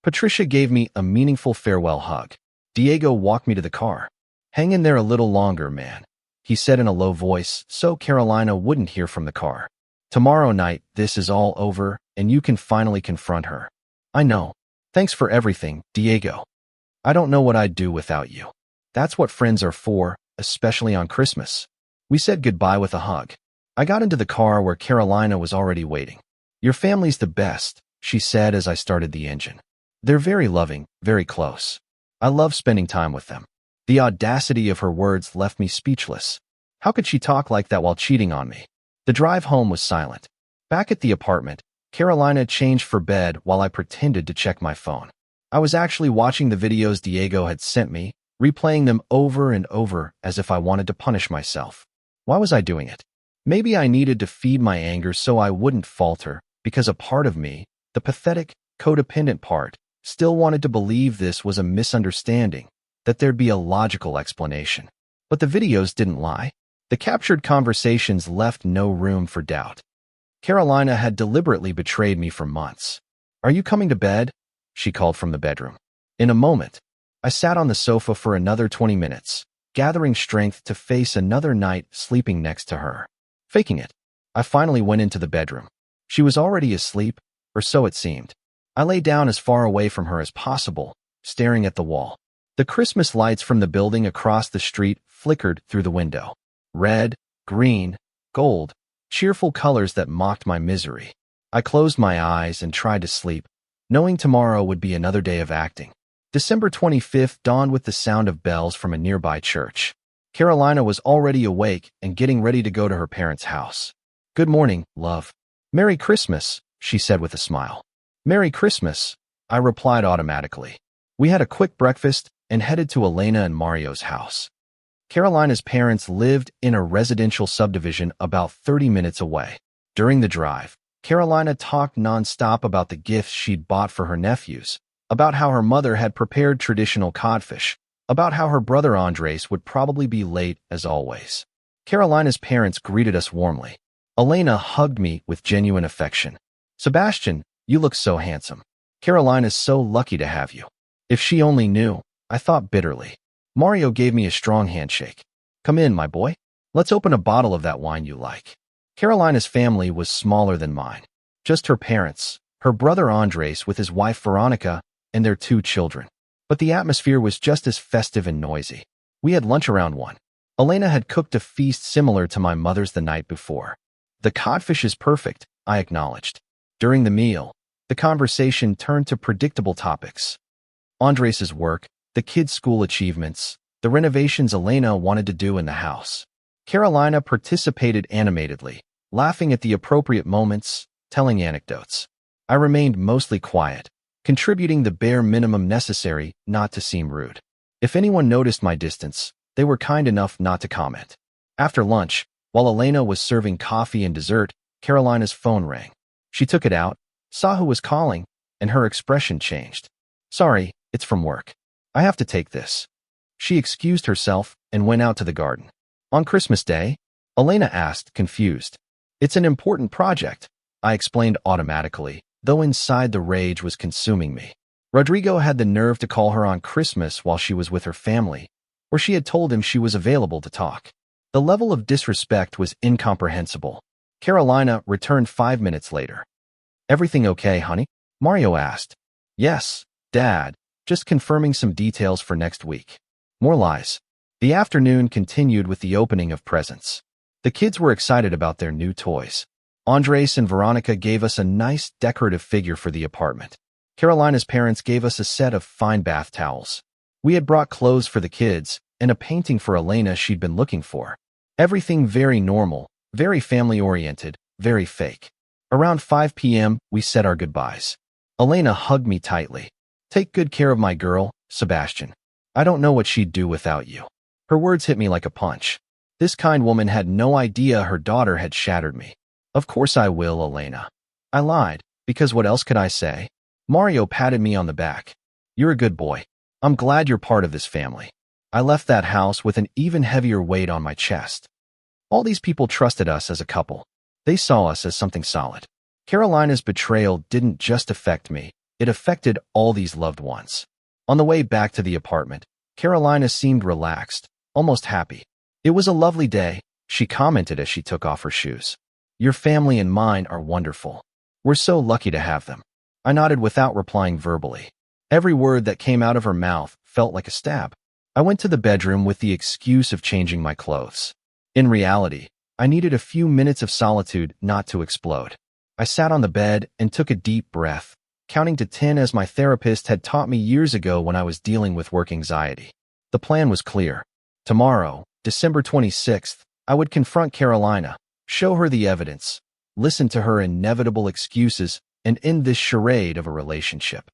Patricia gave me a meaningful farewell hug. Diego walked me to the car. "Hang in there a little longer, man," he said in a low voice so Carolina wouldn't hear from the car. "Tomorrow night, this is all over, and you can finally confront her." "I know. Thanks for everything, Diego. I don't know what I'd do without you." That's what friends are for, especially on Christmas. We said goodbye with a hug. I got into the car where Carolina was already waiting. "Your family's the best," she said as I started the engine. "They're very loving, very close. I love spending time with them." The audacity of her words left me speechless. How could she talk like that while cheating on me? The drive home was silent. Back at the apartment, Carolina changed for bed while I pretended to check my phone. I was actually watching the videos Diego had sent me, replaying them over and over as if I wanted to punish myself. Why was I doing it? Maybe I needed to feed my anger so I wouldn't falter, because a part of me, the pathetic, codependent part, still wanted to believe this was a misunderstanding, that there'd be a logical explanation. But the videos didn't lie. The captured conversations left no room for doubt. Carolina had deliberately betrayed me for months. "Are you coming to bed?" she called from the bedroom. In a moment, I sat on the sofa for another 20 minutes, gathering strength to face another night sleeping next to her. Faking it, I finally went into the bedroom. She was already asleep, or so it seemed. I lay down as far away from her as possible, staring at the wall. The Christmas lights from the building across the street flickered through the window. Red, green, gold, cheerful colors that mocked my misery. I closed my eyes and tried to sleep, knowing tomorrow would be another day of acting. December 25th dawned with the sound of bells from a nearby church. Carolina was already awake and getting ready to go to her parents' house. "Good morning, love." "Merry Christmas," she said with a smile. "Merry Christmas," I replied automatically. We had a quick breakfast and headed to Elena and Mario's house. Carolina's parents lived in a residential subdivision about 30 minutes away. During the drive, Carolina talked nonstop about the gifts she'd bought for her nephews, about how her mother had prepared traditional codfish, about how her brother Andres would probably be late as always. Carolina's parents greeted us warmly. Elena hugged me with genuine affection. "Sebastian, you look so handsome. Carolina's so lucky to have you." If she only knew, I thought bitterly. Mario gave me a strong handshake. "Come in, my boy. Let's open a bottle of that wine you like." Carolina's family was smaller than mine. Just her parents, her brother Andres with his wife Veronica, and their 2 children. But the atmosphere was just as festive and noisy. We had lunch around 1. Elena had cooked a feast similar to my mother's the night before. "The codfish is perfect," I acknowledged. During the meal, the conversation turned to predictable topics. Andres's work, the kids' school achievements, the renovations Elena wanted to do in the house. Carolina participated animatedly, laughing at the appropriate moments, telling anecdotes. I remained mostly quiet, contributing the bare minimum necessary not to seem rude. If anyone noticed my distance, they were kind enough not to comment. After lunch, while Elena was serving coffee and dessert, Carolina's phone rang. She took it out, saw who was calling, and her expression changed. "Sorry, it's from work. I have to take this." She excused herself and went out to the garden. "On Christmas Day?" Elena asked, confused. "It's an important project," I explained automatically, though inside the rage was consuming me. Rodrigo had the nerve to call her on Christmas while she was with her family, or she had told him she was available to talk. The level of disrespect was incomprehensible. Carolina returned 5 minutes later. "Everything okay, honey?" Mario asked. "Yes, Dad, just confirming some details for next week." More lies. The afternoon continued with the opening of presents. The kids were excited about their new toys. Andres and Veronica gave us a nice decorative figure for the apartment. Carolina's parents gave us a set of fine bath towels. We had brought clothes for the kids and a painting for Elena she'd been looking for. Everything very normal, very family-oriented, very fake. Around 5 p.m., we said our goodbyes. Elena hugged me tightly. "Take good care of my girl, Sebastian. I don't know what she'd do without you." Her words hit me like a punch. This kind woman had no idea her daughter had shattered me. "Of course I will, Elena." I lied, because what else could I say? Mario patted me on the back. "You're a good boy. I'm glad you're part of this family." I left that house with an even heavier weight on my chest. All these people trusted us as a couple. They saw us as something solid. Carolina's betrayal didn't just affect me, it affected all these loved ones. On the way back to the apartment, Carolina seemed relaxed, almost happy. "It was a lovely day," she commented as she took off her shoes. "Your family and mine are wonderful. We're so lucky to have them." I nodded without replying verbally. Every word that came out of her mouth felt like a stab. I went to the bedroom with the excuse of changing my clothes. In reality, I needed a few minutes of solitude not to explode. I sat on the bed and took a deep breath, counting to 10 as my therapist had taught me years ago when I was dealing with work anxiety. The plan was clear. Tomorrow, December 26th, I would confront Carolina, show her the evidence, listen to her inevitable excuses, and end this charade of a relationship.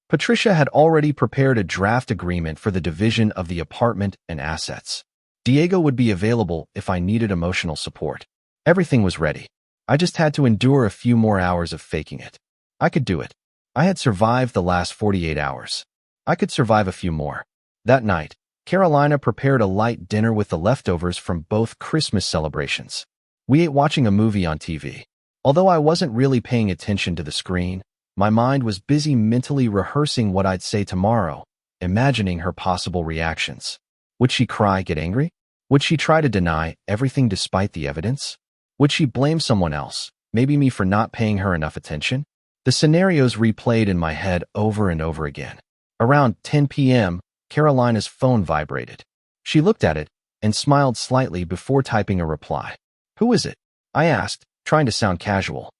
Patricia had already prepared a draft agreement for the division of the apartment and assets. Diego would be available if I needed emotional support. Everything was ready. I just had to endure a few more hours of faking it. I could do it. I had survived the last 48 hours. I could survive a few more. That night, Carolina prepared a light dinner with the leftovers from both Christmas celebrations. We ate watching a movie on TV. Although I wasn't really paying attention to the screen, My mind was busy mentally rehearsing what I'd say tomorrow, imagining her possible reactions. Would she cry, get angry? Would she try to deny everything despite the evidence? Would she blame someone else, maybe me, for not paying her enough attention? The scenarios replayed in my head over and over again. Around 10 p.m., Carolina's phone vibrated. She looked at it and smiled slightly before typing a reply. "Who is it?" I asked, trying to sound casual.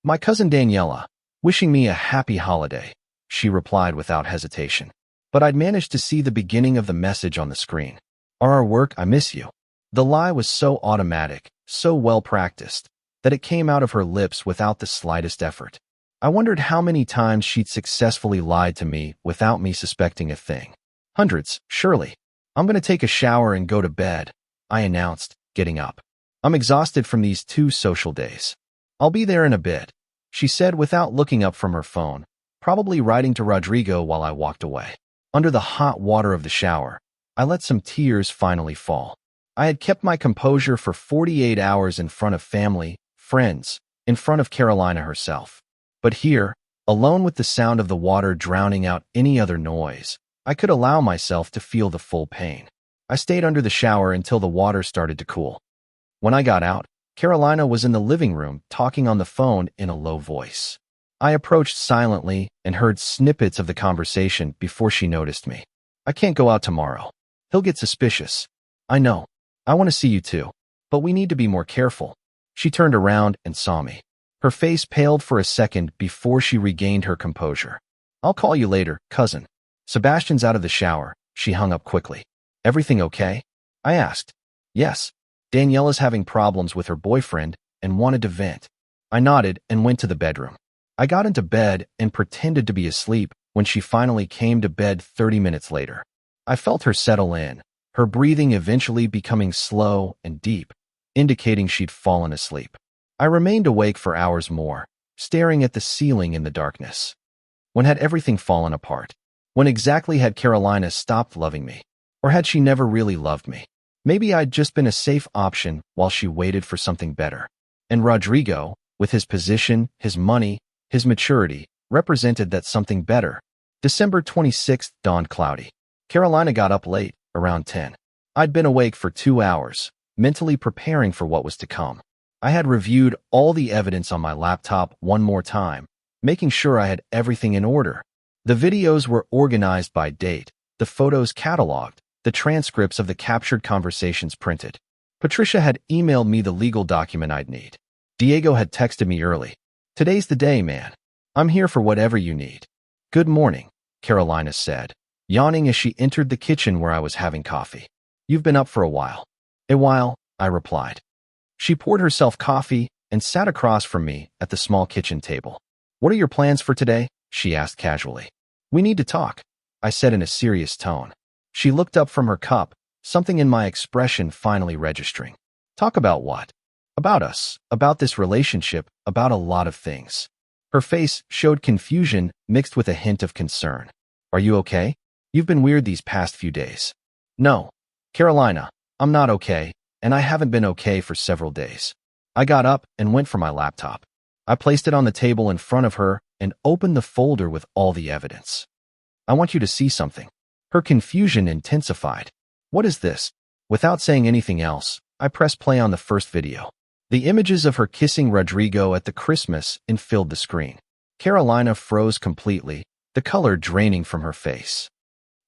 "My cousin Daniela, wishing me a happy holiday," she replied without hesitation. But I'd managed to see the beginning of the message on the screen. "Our work, I miss you." The lie was so automatic, so well practiced, that it came out of her lips without the slightest effort. I wondered how many times she'd successfully lied to me without me suspecting a thing. Hundreds, surely. "I'm going to take a shower and go to bed," I announced, getting up. "I'm exhausted from these 2 social days." "I'll be there in a bit," she said without looking up from her phone, probably writing to Rodrigo while I walked away. Under the hot water of the shower, I let some tears finally fall. I had kept my composure for 48 hours in front of family, friends, in front of Carolina herself. But here, alone with the sound of the water drowning out any other noise, I could allow myself to feel the full pain. I stayed under the shower until the water started to cool. When I got out, Carolina was in the living room talking on the phone in a low voice. I approached silently and heard snippets of the conversation before she noticed me. "I can't go out tomorrow. He'll get suspicious." "I know. I want to see you too. But we need to be more careful." She turned around and saw me. Her face paled for a second before she regained her composure. "I'll call you later, cousin." "Sebastian's out of the shower," she hung up quickly. "Everything okay?" I asked. "Yes. Daniela's having problems with her boyfriend and wanted to vent." I nodded and went to the bedroom. I got into bed and pretended to be asleep when she finally came to bed 30 minutes later. I felt her settle in, her breathing eventually becoming slow and deep, indicating she'd fallen asleep. I remained awake for hours more, staring at the ceiling in the darkness. When had everything fallen apart? When exactly had Carolina stopped loving me? Or had she never really loved me? Maybe I'd just been a safe option while she waited for something better. And Rodrigo, with his position, his money, his maturity, represented that something better. December 26th dawned cloudy. Carolina got up late, around 10. I'd been awake for 2 hours, mentally preparing for what was to come. I had reviewed all the evidence on my laptop one more time, making sure I had everything in order. The videos were organized by date, the photos cataloged, the transcripts of the captured conversations printed. Patricia had emailed me the legal document I'd need. Diego had texted me early. "Today's the day, man. I'm here for whatever you need." "Good morning," Carolina said, yawning as she entered the kitchen where I was having coffee. "You've been up for a while." "A while," I replied. She poured herself coffee and sat across from me at the small kitchen table. "What are your plans for today?" she asked casually. "We need to talk," I said in a serious tone. She looked up from her cup, something in my expression finally registering. "Talk about what?" "About us, about this relationship, about a lot of things." Her face showed confusion mixed with a hint of concern. "Are you okay? You've been weird these past few days." "No, Carolina, I'm not okay, and I haven't been okay for several days." I got up and went for my laptop. I placed it on the table in front of her and opened the folder with all the evidence. "I want you to see something." Her confusion intensified. "What is this?" Without saying anything else, I pressed play on the first video. The images of her kissing Rodrigo at the Christmas inn filled the screen. Carolina froze completely, the color draining from her face.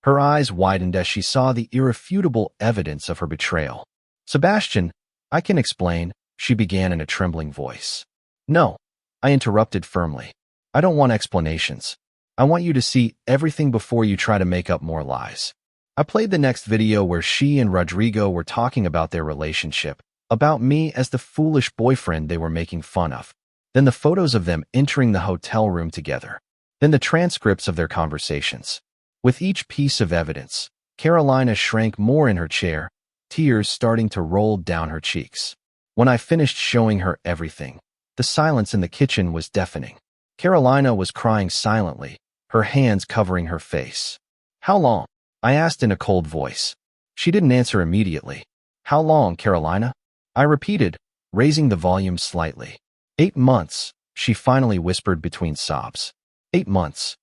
Her eyes widened as she saw the irrefutable evidence of her betrayal. "Sebastian, I can explain," she began in a trembling voice. "No," I interrupted firmly. "I don't want explanations. I want you to see everything before you try to make up more lies." I played the next video where she and Rodrigo were talking about their relationship, about me as the foolish boyfriend they were making fun of. Then the photos of them entering the hotel room together. Then the transcripts of their conversations. With each piece of evidence, Carolina shrank more in her chair, tears starting to roll down her cheeks. When I finished showing her everything, the silence in the kitchen was deafening. Carolina was crying silently, her hands covering her face. "How long?" I asked in a cold voice. She didn't answer immediately. "How long, Carolina?" I repeated, raising the volume slightly. 8 months, she finally whispered between sobs. 8 months.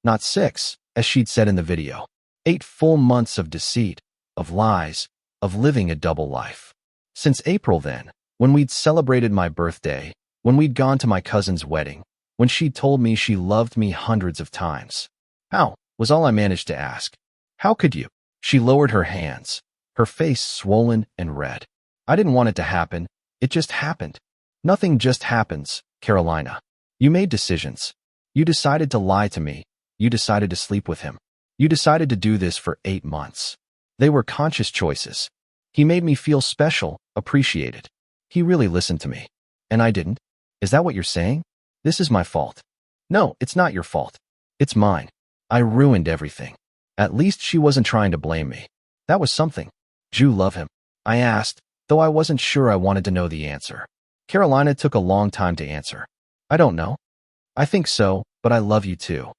Not 6, as she'd said in the video. 8 full months of deceit, of lies, of living a double life. Since April then, when we'd celebrated my birthday, when we'd gone to my cousin's wedding, when she'd told me she loved me hundreds of times. How, was all I managed to ask. How could you? She lowered her hands, her face swollen and red. I didn't want it to happen. It just happened. Nothing just happens, Carolina. You made decisions. You decided to lie to me. You decided to sleep with him. You decided to do this for 8 months. They were conscious choices. He made me feel special, appreciated. He really listened to me. And I didn't? Is that what you're saying? This is my fault. No, it's not your fault. It's mine. I ruined everything. At least she wasn't trying to blame me. That was something. Do you love him? I asked, though I wasn't sure I wanted to know the answer. Carolina took a long time to answer. I don't know. I think so, but I love you too.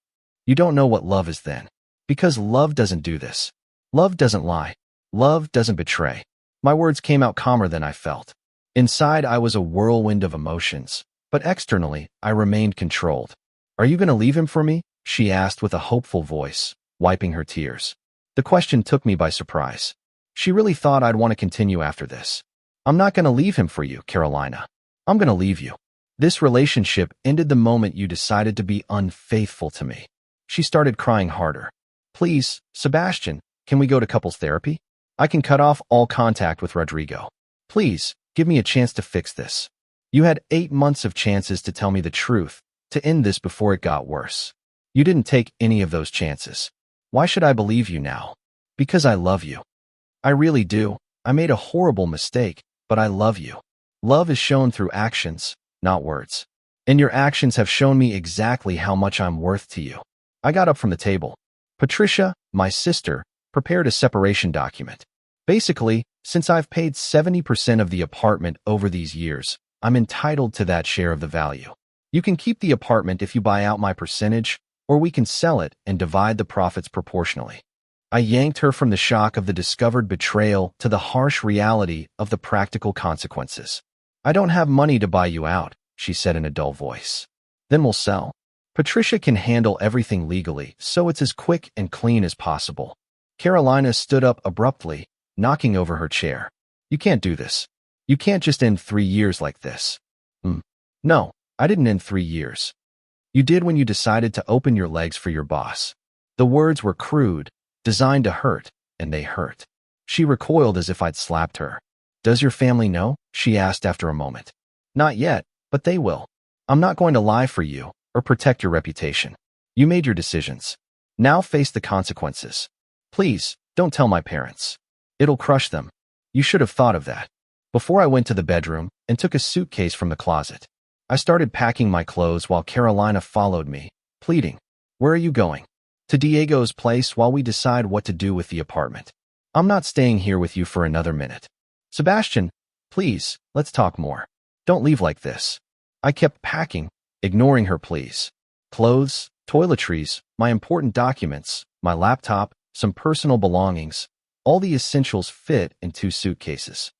You don't know what love is then. Because love doesn't do this. Love doesn't lie. Love doesn't betray. My words came out calmer than I felt. Inside, I was a whirlwind of emotions, but externally, I remained controlled. Are you going to leave him for me? She asked with a hopeful voice, wiping her tears. The question took me by surprise. She really thought I'd want to continue after this. I'm not going to leave him for you, Carolina. I'm going to leave you. This relationship ended the moment you decided to be unfaithful to me. She started crying harder. Please, Sebastian, can we go to couples therapy? I can cut off all contact with Rodrigo. Please, give me a chance to fix this. You had 8 months of chances to tell me the truth, to end this before it got worse. You didn't take any of those chances. Why should I believe you now? Because I love you. I really do. I made a horrible mistake, but I love you. Love is shown through actions, not words. And your actions have shown me exactly how much I'm worth to you. I got up from the table. Patricia, my sister, prepared a separation document. Basically, since I've paid 70% of the apartment over these years, I'm entitled to that share of the value. You can keep the apartment if you buy out my percentage, or we can sell it and divide the profits proportionally. I yanked her from the shock of the discovered betrayal to the harsh reality of the practical consequences. I don't have money to buy you out, she said in a dull voice. Then we'll sell. Patricia can handle everything legally, so it's as quick and clean as possible. Carolina stood up abruptly, knocking over her chair. You can't do this. You can't just end 3 years like this. No, I didn't end 3 years. You did when you decided to open your legs for your boss. The words were crude, designed to hurt, and they hurt. She recoiled as if I'd slapped her. Does your family know? She asked after a moment. Not yet, but they will. I'm not going to lie for you or protect your reputation. You made your decisions. Now face the consequences. Please, don't tell my parents. It'll crush them. You should have thought of that. Before I went to the bedroom and took a suitcase from the closet, I started packing my clothes while Carolina followed me, pleading, Where are you going? To Diego's place while we decide what to do with the apartment. I'm not staying here with you for another minute. Sebastian, please, let's talk more. Don't leave like this. I kept packing, ignoring her pleas. Clothes, toiletries, my important documents, my laptop, some personal belongings. All the essentials fit in 2 suitcases.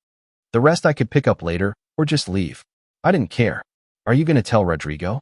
The rest I could pick up later or just leave. I didn't care. Are you going to tell Rodrigo?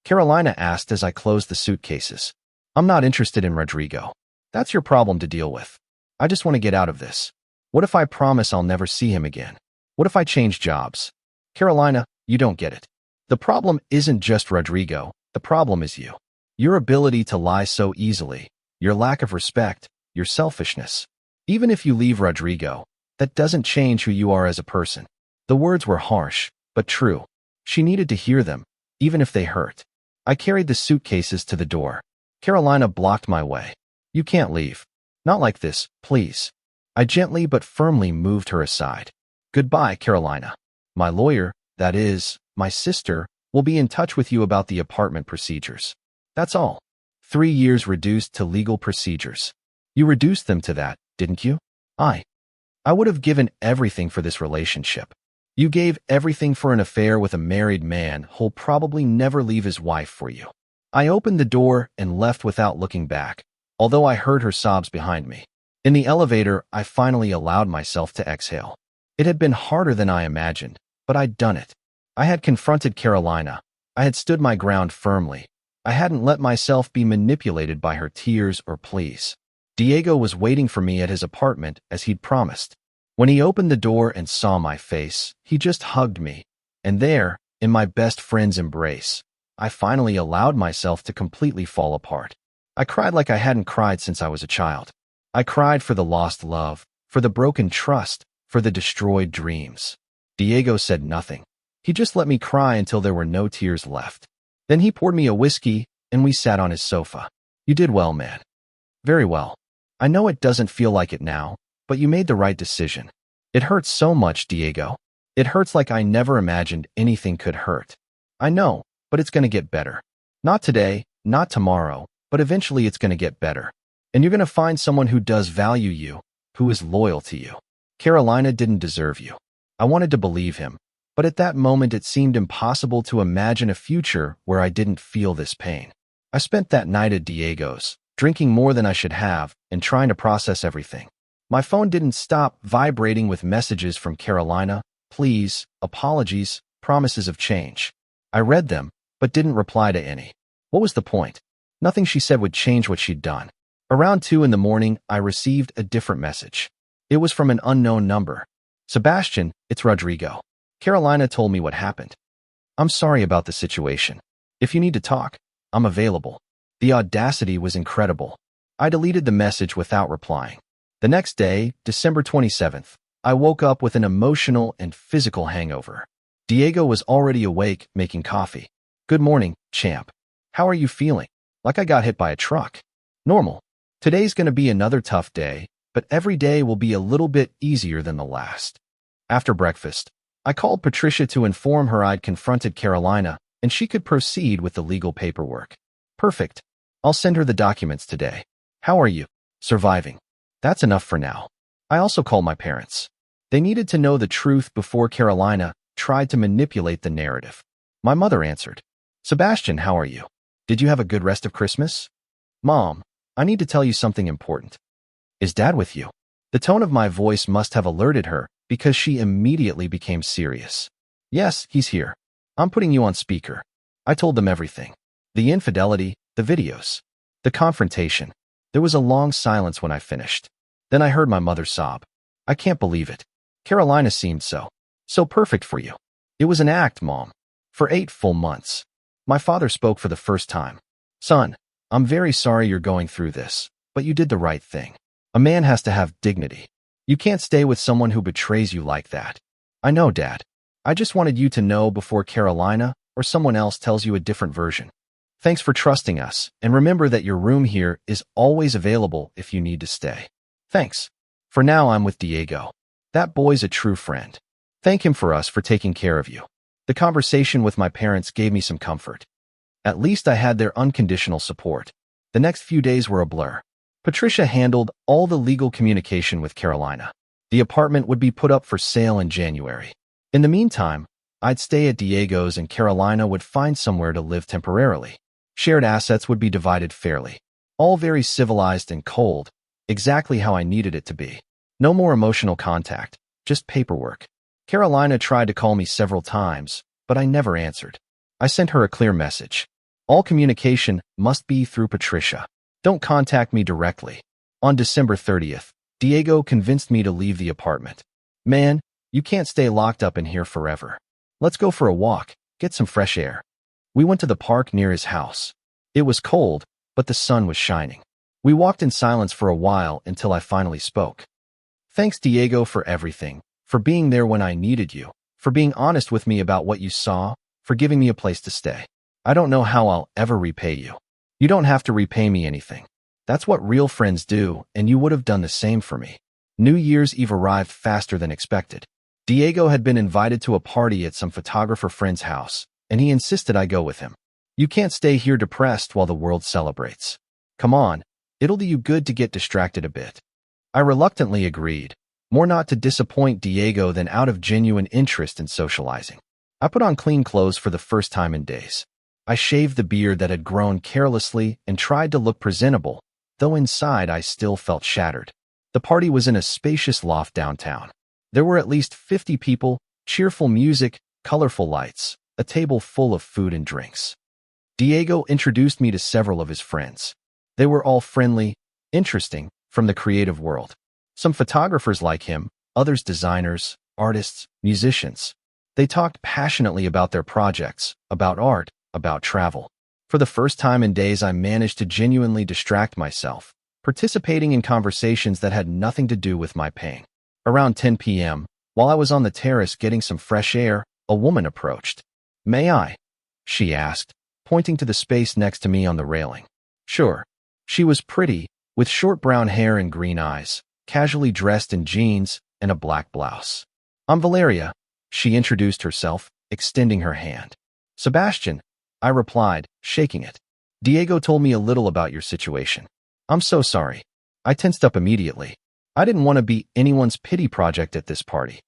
Carolina asked as I closed the suitcases. I'm not interested in Rodrigo. That's your problem to deal with. I just want to get out of this. What if I promise I'll never see him again? What if I change jobs? Carolina, you don't get it. The problem isn't just Rodrigo. The problem is you. Your ability to lie so easily, your lack of respect, your selfishness. Even if you leave Rodrigo, that doesn't change who you are as a person. The words were harsh, but true. She needed to hear them, even if they hurt. I carried the suitcases to the door. Carolina blocked my way. You can't leave. Not like this, please. I gently but firmly moved her aside. Goodbye, Carolina. My lawyer, that is, my sister, will be in touch with you about the apartment procedures. That's all. 3 years reduced to legal procedures. You reduced them to that, didn't you? I would have given everything for this relationship. You gave everything for an affair with a married man who'll probably never leave his wife for you. I opened the door and left without looking back, although I heard her sobs behind me. In the elevator, I finally allowed myself to exhale. It had been harder than I imagined, but I'd done it. I had confronted Carolina. I had stood my ground firmly. I hadn't let myself be manipulated by her tears or pleas. Diego was waiting for me at his apartment as he'd promised. When he opened the door and saw my face, he just hugged me. And there, in my best friend's embrace, I finally allowed myself to completely fall apart. I cried like I hadn't cried since I was a child. I cried for the lost love, for the broken trust, for the destroyed dreams. Diego said nothing. He just let me cry until there were no tears left. Then he poured me a whiskey, and we sat on his sofa. You did well, man. Very well. I know it doesn't feel like it now, but you made the right decision. It hurts so much, Diego. It hurts like I never imagined anything could hurt. I know, but it's going to get better. Not today, not tomorrow, but eventually it's going to get better. And you're going to find someone who does value you, who is loyal to you. Carolina didn't deserve you. I wanted to believe him, but at that moment it seemed impossible to imagine a future where I didn't feel this pain. I spent that night at Diego's, drinking more than I should have and trying to process everything. My phone didn't stop vibrating with messages from Carolina, pleas, apologies, promises of change. I read them, but didn't reply to any. What was the point? Nothing she said would change what she'd done. Around 2 in the morning, I received a different message. It was from an unknown number. Sebastian, it's Rodrigo. Carolina told me what happened. I'm sorry about the situation. If you need to talk, I'm available. The audacity was incredible. I deleted the message without replying. The next day, December 27th, I woke up with an emotional and physical hangover. Diego was already awake, making coffee. Good morning, champ. How are you feeling? Like I got hit by a truck. Normal. Today's gonna be another tough day, but every day will be a little bit easier than the last. After breakfast, I called Patricia to inform her I'd confronted Carolina and she could proceed with the legal paperwork. Perfect. I'll send her the documents today. How are you? Surviving. That's enough for now. I also called my parents. They needed to know the truth before Carolina tried to manipulate the narrative. My mother answered. Sebastian, how are you? Did you have a good rest of Christmas? Mom, I need to tell you something important. Is Dad with you? The tone of my voice must have alerted her because she immediately became serious. Yes, he's here. I'm putting you on speaker. I told them everything. The infidelity, the videos, the confrontation. There was a long silence when I finished. Then I heard my mother sob. I can't believe it. Carolina seemed so perfect for you. It was an act, Mom. For 8 full months. My father spoke for the first time. Son, I'm very sorry you're going through this, but you did the right thing. A man has to have dignity. You can't stay with someone who betrays you like that. I know, Dad. I just wanted you to know before Carolina or someone else tells you a different version. Thanks for trusting us, and remember that your room here is always available if you need to stay. Thanks. For now, I'm with Diego. That boy's a true friend. Thank him for us for taking care of you. The conversation with my parents gave me some comfort. At least I had their unconditional support. The next few days were a blur. Patricia handled all the legal communication with Carolina. The apartment would be put up for sale in January. In the meantime, I'd stay at Diego's and Carolina would find somewhere to live temporarily. Shared assets would be divided fairly. All very civilized and cold, exactly how I needed it to be. No more emotional contact, just paperwork. Carolina tried to call me several times, but I never answered. I sent her a clear message. All communication must be through Patricia. Don't contact me directly. On December 30th, Diego convinced me to leave the apartment. Man, you can't stay locked up in here forever. Let's go for a walk, get some fresh air. We went to the park near his house. It was cold, but the sun was shining. We walked in silence for a while until I finally spoke. Thanks, Diego, for everything, for being there when I needed you, for being honest with me about what you saw, for giving me a place to stay. I don't know how I'll ever repay you. You don't have to repay me anything. That's what real friends do, and you would have done the same for me. New Year's Eve arrived faster than expected. Diego had been invited to a party at some photographer friend's house, and he insisted I go with him. You can't stay here depressed while the world celebrates. Come on, it'll do you good to get distracted a bit. I reluctantly agreed, more not to disappoint Diego than out of genuine interest in socializing. I put on clean clothes for the first time in days. I shaved the beard that had grown carelessly and tried to look presentable, though inside I still felt shattered. The party was in a spacious loft downtown. There were at least 50 people, cheerful music, colorful lights, a table full of food and drinks. Diego introduced me to several of his friends. They were all friendly, interesting, from the creative world. Some photographers like him, others designers, artists, musicians. They talked passionately about their projects, about art, about travel. For the first time in days, I managed to genuinely distract myself, participating in conversations that had nothing to do with my pain. Around 10 p.m., while I was on the terrace getting some fresh air, a woman approached. "May I?" she asked, pointing to the space next to me on the railing. Sure. She was pretty, with short brown hair and green eyes, casually dressed in jeans and a black blouse. "I'm Valeria," she introduced herself, extending her hand. "Sebastian," I replied, shaking it. "Diego told me a little about your situation." "I'm so sorry." I tensed up immediately. I didn't want to be anyone's pity project at this party.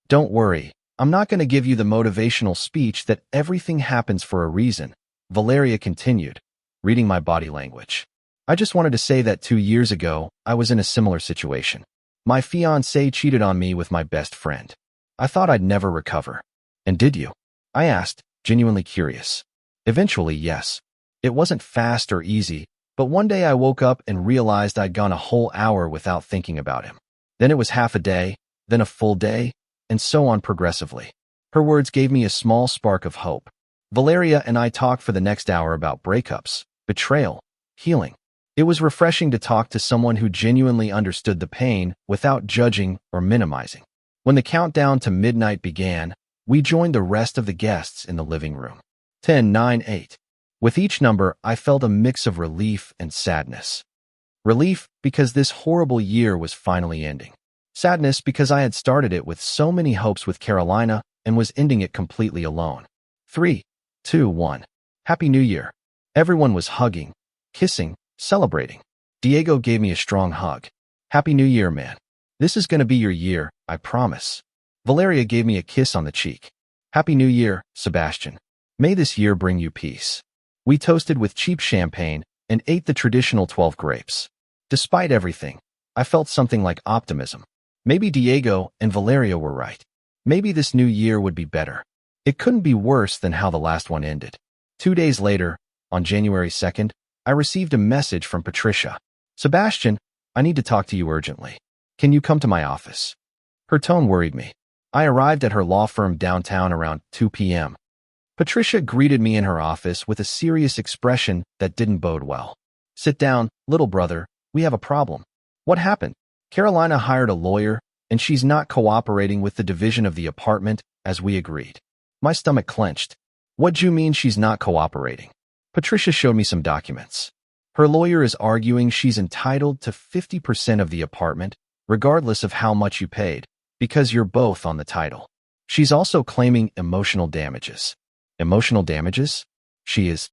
"Don't worry, I'm not going to give you the motivational speech that everything happens for a reason," Valeria continued, reading my body language. "I just wanted to say that 2 years ago, I was in a similar situation. My fiancé cheated on me with my best friend. I thought I'd never recover." "And did you?" I asked, genuinely curious. "Eventually, yes. It wasn't fast or easy, but one day I woke up and realized I'd gone a whole hour without thinking about him. Then it was half a day, then a full day, and so on progressively." Her words gave me a small spark of hope. Valeria and I talked for the next hour about breakups, betrayal, healing. It was refreshing to talk to someone who genuinely understood the pain without judging or minimizing. When the countdown to midnight began, we joined the rest of the guests in the living room. 10, 9, 8. With each number, I felt a mix of relief and sadness. Relief because this horrible year was finally ending. Sadness because I had started it with so many hopes with Carolina and was ending it completely alone. 3, 2, 1. Happy New Year. Everyone was hugging, kissing, celebrating. Diego gave me a strong hug. "Happy New Year, man. This is going to be your year, I promise." Valeria gave me a kiss on the cheek. "Happy New Year, Sebastian. May this year bring you peace." We toasted with cheap champagne and ate the traditional 12 grapes. Despite everything, I felt something like optimism. Maybe Diego and Valeria were right. Maybe this new year would be better. It couldn't be worse than how the last one ended. 2 days later, on January 2nd, I received a message from Patricia. "Sebastian, I need to talk to you urgently. Can you come to my office?" Her tone worried me. I arrived at her law firm downtown around 2 p.m. Patricia greeted me in her office with a serious expression that didn't bode well. "Sit down, little brother. We have a problem." "What happened?" "Carolina hired a lawyer, and she's not cooperating with the division of the apartment as we agreed." My stomach clenched. "What do you mean she's not cooperating?" Patricia showed me some documents. "Her lawyer is arguing she's entitled to 50% of the apartment, regardless of how much you paid, because you're both on the title. She's also claiming emotional damages." "Emotional damages?" She's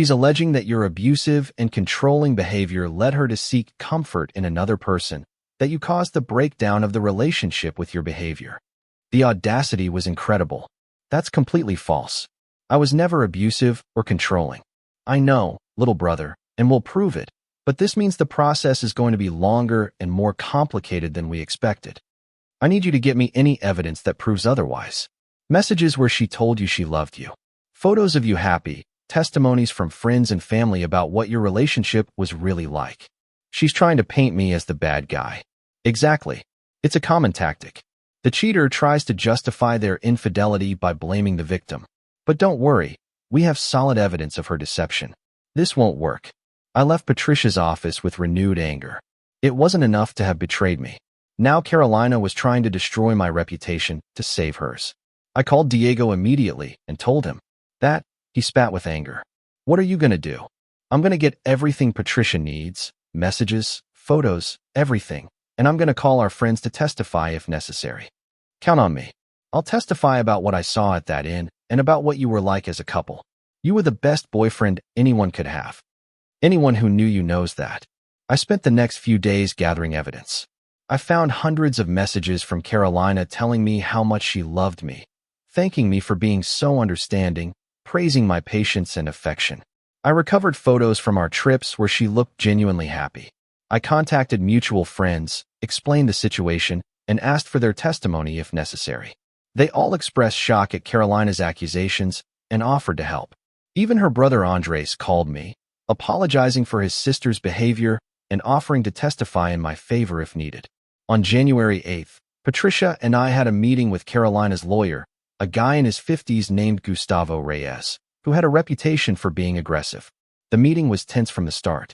alleging that your abusive and controlling behavior led her to seek comfort in another person, that you caused the breakdown of the relationship with your behavior." The audacity was incredible. "That's completely false. I was never abusive or controlling." "I know, little brother, and we'll prove it, but this means the process is going to be longer and more complicated than we expected. I need you to get me any evidence that proves otherwise. Messages where she told you she loved you. Photos of you happy, testimonies from friends and family about what your relationship was really like." She's trying to paint me as the bad guy. Exactly. It's a common tactic. The cheater tries to justify their infidelity by blaming the victim. But don't worry, we have solid evidence of her deception. This won't work. I left Patricia's office with renewed anger. It wasn't enough to have betrayed me. Now Carolina was trying to destroy my reputation to save hers. I called Diego immediately and told him that. He spat with anger. "What are you going to do?" "I'm going to get everything Patricia needs, messages, photos, everything, and I'm going to call our friends to testify if necessary. Count on me. I'll testify about what I saw at that inn and about what you were like as a couple. You were the best boyfriend anyone could have. Anyone who knew you knows that." I spent the next few days gathering evidence. I found hundreds of messages from Carolina telling me how much she loved me, thanking me for being so understanding, praising my patience and affection. I recovered photos from our trips where she looked genuinely happy. I contacted mutual friends, explained the situation, and asked for their testimony if necessary. They all expressed shock at Carolina's accusations and offered to help. Even her brother Andres called me, apologizing for his sister's behavior and offering to testify in my favor if needed. On January 8th, Patricia and I had a meeting with Carolina's lawyer, a guy in his 50s named Gustavo Reyes, who had a reputation for being aggressive. The meeting was tense from the start.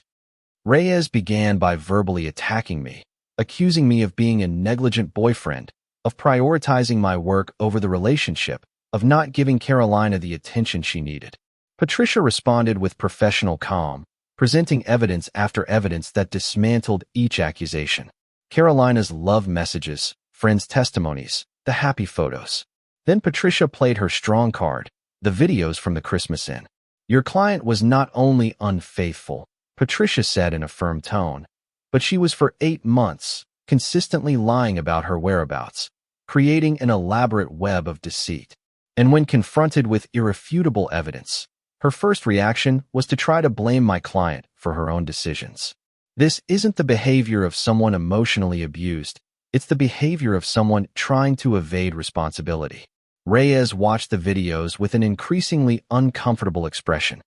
Reyes began by verbally attacking me, accusing me of being a negligent boyfriend, of prioritizing my work over the relationship, of not giving Carolina the attention she needed. Patricia responded with professional calm, presenting evidence after evidence that dismantled each accusation. Carolina's love messages, friends' testimonies, the happy photos. Then Patricia played her strong card, the videos from the Christmas Inn. Your client was not only unfaithful, Patricia said in a firm tone, but she was for 8 months consistently lying about her whereabouts, creating an elaborate web of deceit. And when confronted with irrefutable evidence, her first reaction was to try to blame my client for her own decisions. This isn't the behavior of someone emotionally abused. It's the behavior of someone trying to evade responsibility. Reyes watched the videos with an increasingly uncomfortable expression.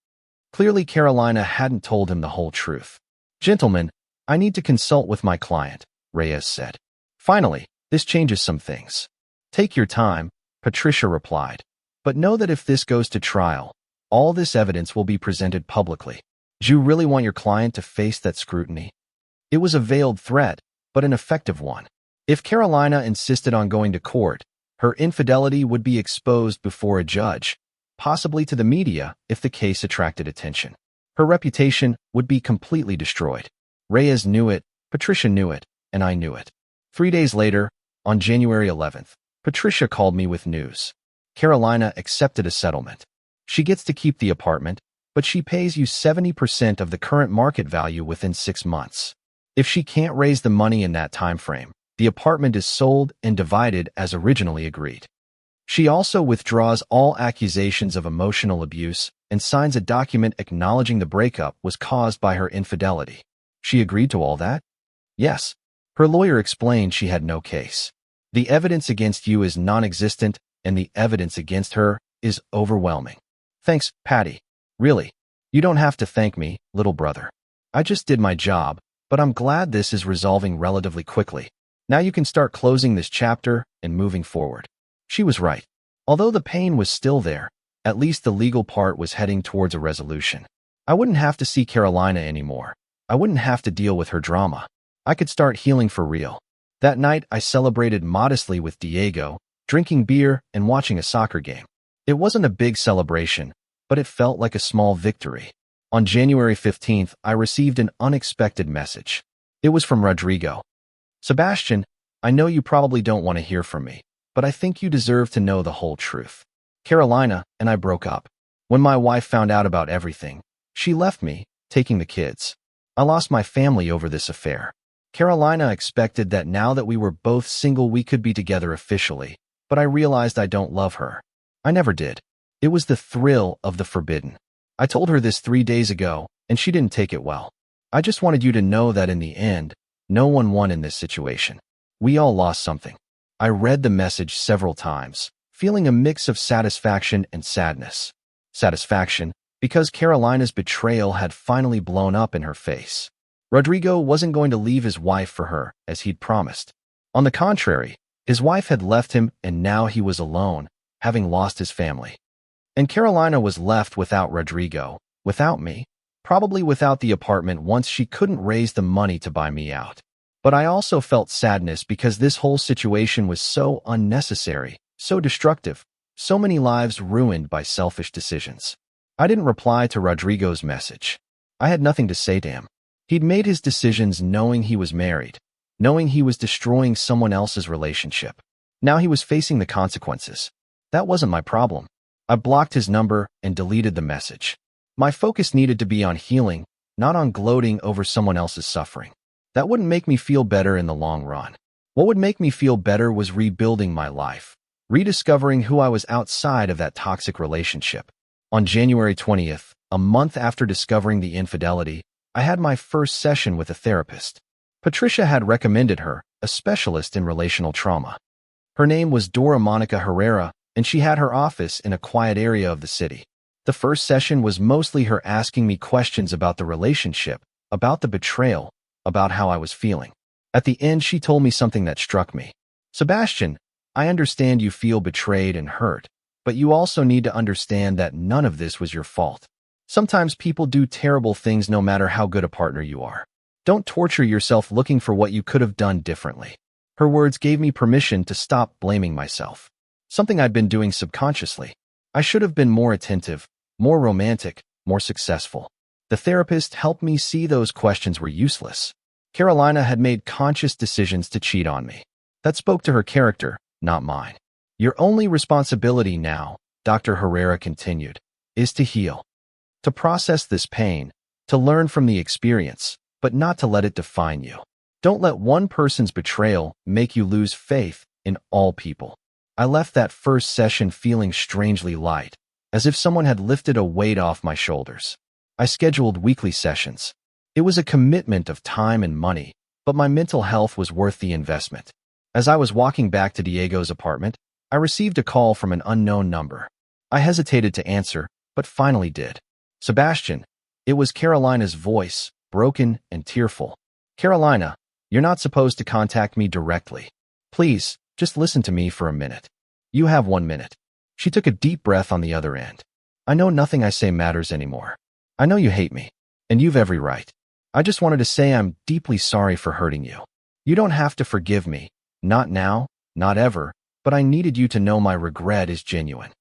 Clearly, Carolina hadn't told him the whole truth. Gentlemen, I need to consult with my client, Reyes said. Finally, this changes some things. Take your time, Patricia replied. But know that if this goes to trial, all this evidence will be presented publicly. Do you really want your client to face that scrutiny? It was a veiled threat, but an effective one. If Carolina insisted on going to court, her infidelity would be exposed before a judge, possibly to the media if the case attracted attention. Her reputation would be completely destroyed. Reyes knew it, Patricia knew it, and I knew it. 3 days later, on January 11th, Patricia called me with news. Carolina accepted a settlement. She gets to keep the apartment, but she pays you 70% of the current market value within 6 months. If she can't raise the money in that time frame, the apartment is sold and divided as originally agreed. She also withdraws all accusations of emotional abuse and signs a document acknowledging the breakup was caused by her infidelity. She agreed to all that? Yes. Her lawyer explained she had no case. The evidence against you is non-existent, and the evidence against her is overwhelming. Thanks, Patty. Really, you don't have to thank me, little brother. I just did my job, but I'm glad this is resolving relatively quickly. Now you can start closing this chapter and moving forward. She was right. Although the pain was still there, at least the legal part was heading towards a resolution. I wouldn't have to see Carolina anymore. I wouldn't have to deal with her drama. I could start healing for real. That night, I celebrated modestly with Diego, drinking beer and watching a soccer game. It wasn't a big celebration, but it felt like a small victory. On January 15th, I received an unexpected message. It was from Rodrigo. Sebastian, I know you probably don't want to hear from me, but I think you deserve to know the whole truth. Carolina and I broke up. When my wife found out about everything, she left me, taking the kids. I lost my family over this affair. Carolina expected that now that we were both single we could be together officially, but I realized I don't love her. I never did. It was the thrill of the forbidden. I told her this 3 days ago, and she didn't take it well. I just wanted you to know that in the end, no one won in this situation. We all lost something. I read the message several times, feeling a mix of satisfaction and sadness. Satisfaction, because Carolina's betrayal had finally blown up in her face. Rodrigo wasn't going to leave his wife for her, as he'd promised. On the contrary, his wife had left him and now he was alone, having lost his family. And Carolina was left without Rodrigo, without me, probably without the apartment once she couldn't raise the money to buy me out. But I also felt sadness because this whole situation was so unnecessary, so destructive, so many lives ruined by selfish decisions. I didn't reply to Rodrigo's message. I had nothing to say to him. He'd made his decisions knowing he was married, knowing he was destroying someone else's relationship. Now he was facing the consequences. That wasn't my problem. I blocked his number and deleted the message. My focus needed to be on healing, not on gloating over someone else's suffering. That wouldn't make me feel better in the long run. What would make me feel better was rebuilding my life, rediscovering who I was outside of that toxic relationship. On January 20th, a month after discovering the infidelity, I had my first session with a therapist. Patricia had recommended her, a specialist in relational trauma. Her name was Dora Monica Herrera, and she had her office in a quiet area of the city. The first session was mostly her asking me questions about the relationship, about the betrayal, about how I was feeling. At the end, she told me something that struck me. Sebastian, I understand you feel betrayed and hurt, but you also need to understand that none of this was your fault. Sometimes people do terrible things no matter how good a partner you are. Don't torture yourself looking for what you could have done differently. Her words gave me permission to stop blaming myself. Something I'd been doing subconsciously. I should have been more attentive, more romantic, more successful. The therapist helped me see those questions were useless. Carolina had made conscious decisions to cheat on me. That spoke to her character, not mine. Your only responsibility now, Dr. Herrera continued, is to heal. To process this pain, to learn from the experience, but not to let it define you. Don't let one person's betrayal make you lose faith in all people. I left that first session feeling strangely light, as if someone had lifted a weight off my shoulders. I scheduled weekly sessions. It was a commitment of time and money, but my mental health was worth the investment. As I was walking back to Diego's apartment, I received a call from an unknown number. I hesitated to answer, but finally did. Sebastian, it was Carolina's voice, broken and tearful. Carolina, you're not supposed to contact me directly. Please, just listen to me for a minute. You have 1 minute. She took a deep breath on the other end. I know nothing I say matters anymore. I know you hate me, and you've every right. I just wanted to say I'm deeply sorry for hurting you. You don't have to forgive me, not now, not ever, but I needed you to know my regret is genuine.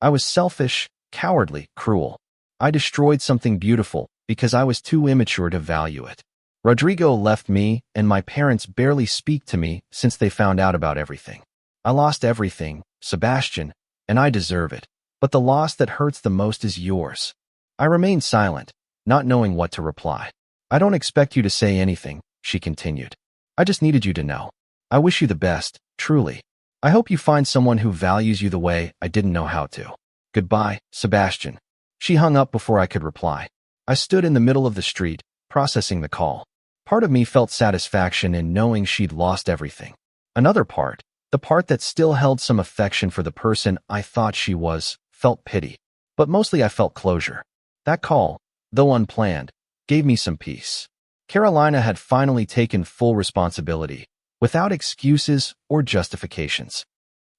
I was selfish, cowardly, cruel. I destroyed something beautiful because I was too immature to value it. Rodrigo left me, and my parents barely speak to me since they found out about everything. I lost everything, Sebastian, and I deserve it, but the loss that hurts the most is yours. I remained silent, not knowing what to reply. I don't expect you to say anything, she continued. I just needed you to know. I wish you the best, truly. I hope you find someone who values you the way I didn't know how to. Goodbye, Sebastian. She hung up before I could reply. I stood in the middle of the street, processing the call. Part of me felt satisfaction in knowing she'd lost everything. Another part, the part that still held some affection for the person I thought she was, felt pity. But mostly I felt closure. That call, though unplanned, gave me some peace. Carolina had finally taken full responsibility, without excuses or justifications.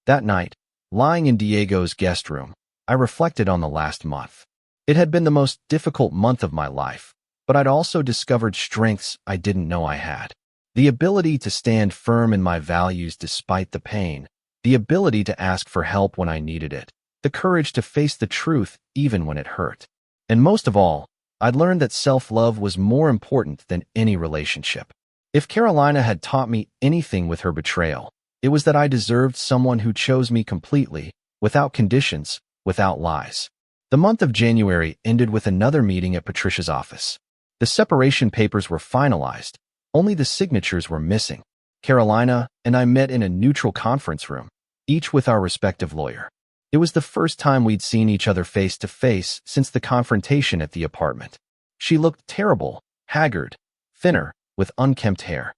That night, lying in Diego's guest room, I reflected on the last month. It had been the most difficult month of my life, but I'd also discovered strengths I didn't know I had. The ability to stand firm in my values despite the pain, the ability to ask for help when I needed it, the courage to face the truth even when it hurt. And most of all, I'd learned that self-love was more important than any relationship. If Carolina had taught me anything with her betrayal, it was that I deserved someone who chose me completely, without conditions, without lies. The month of January ended with another meeting at Patricia's office. The separation papers were finalized, only the signatures were missing. Carolina and I met in a neutral conference room, each with our respective lawyer. It was the first time we'd seen each other face to face since the confrontation at the apartment. She looked terrible, haggard, thinner, with unkempt hair.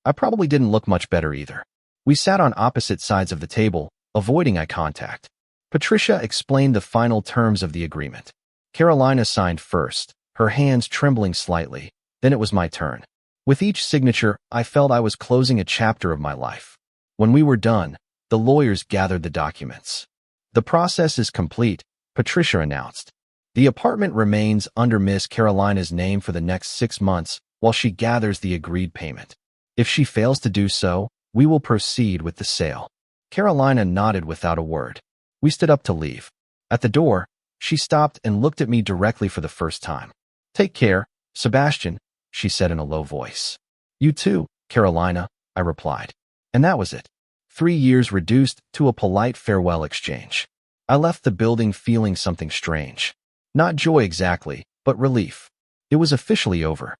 I probably didn't look much better either. We sat on opposite sides of the table, avoiding eye contact. Patricia explained the final terms of the agreement. Carolina signed first, her hands trembling slightly. Then it was my turn. With each signature, I felt I was closing a chapter of my life. When we were done, the lawyers gathered the documents. The process is complete, Patricia announced. The apartment remains under Miss Carolina's name for the next 6 months while she gathers the agreed payment. If she fails to do so, we will proceed with the sale. Carolina nodded without a word. We stood up to leave. At the door, she stopped and looked at me directly for the first time. Take care, Sebastian, she said in a low voice. You too, Carolina, I replied. And that was it. 3 years reduced to a polite farewell exchange. I left the building feeling something strange. Not joy exactly, but relief. It was officially over.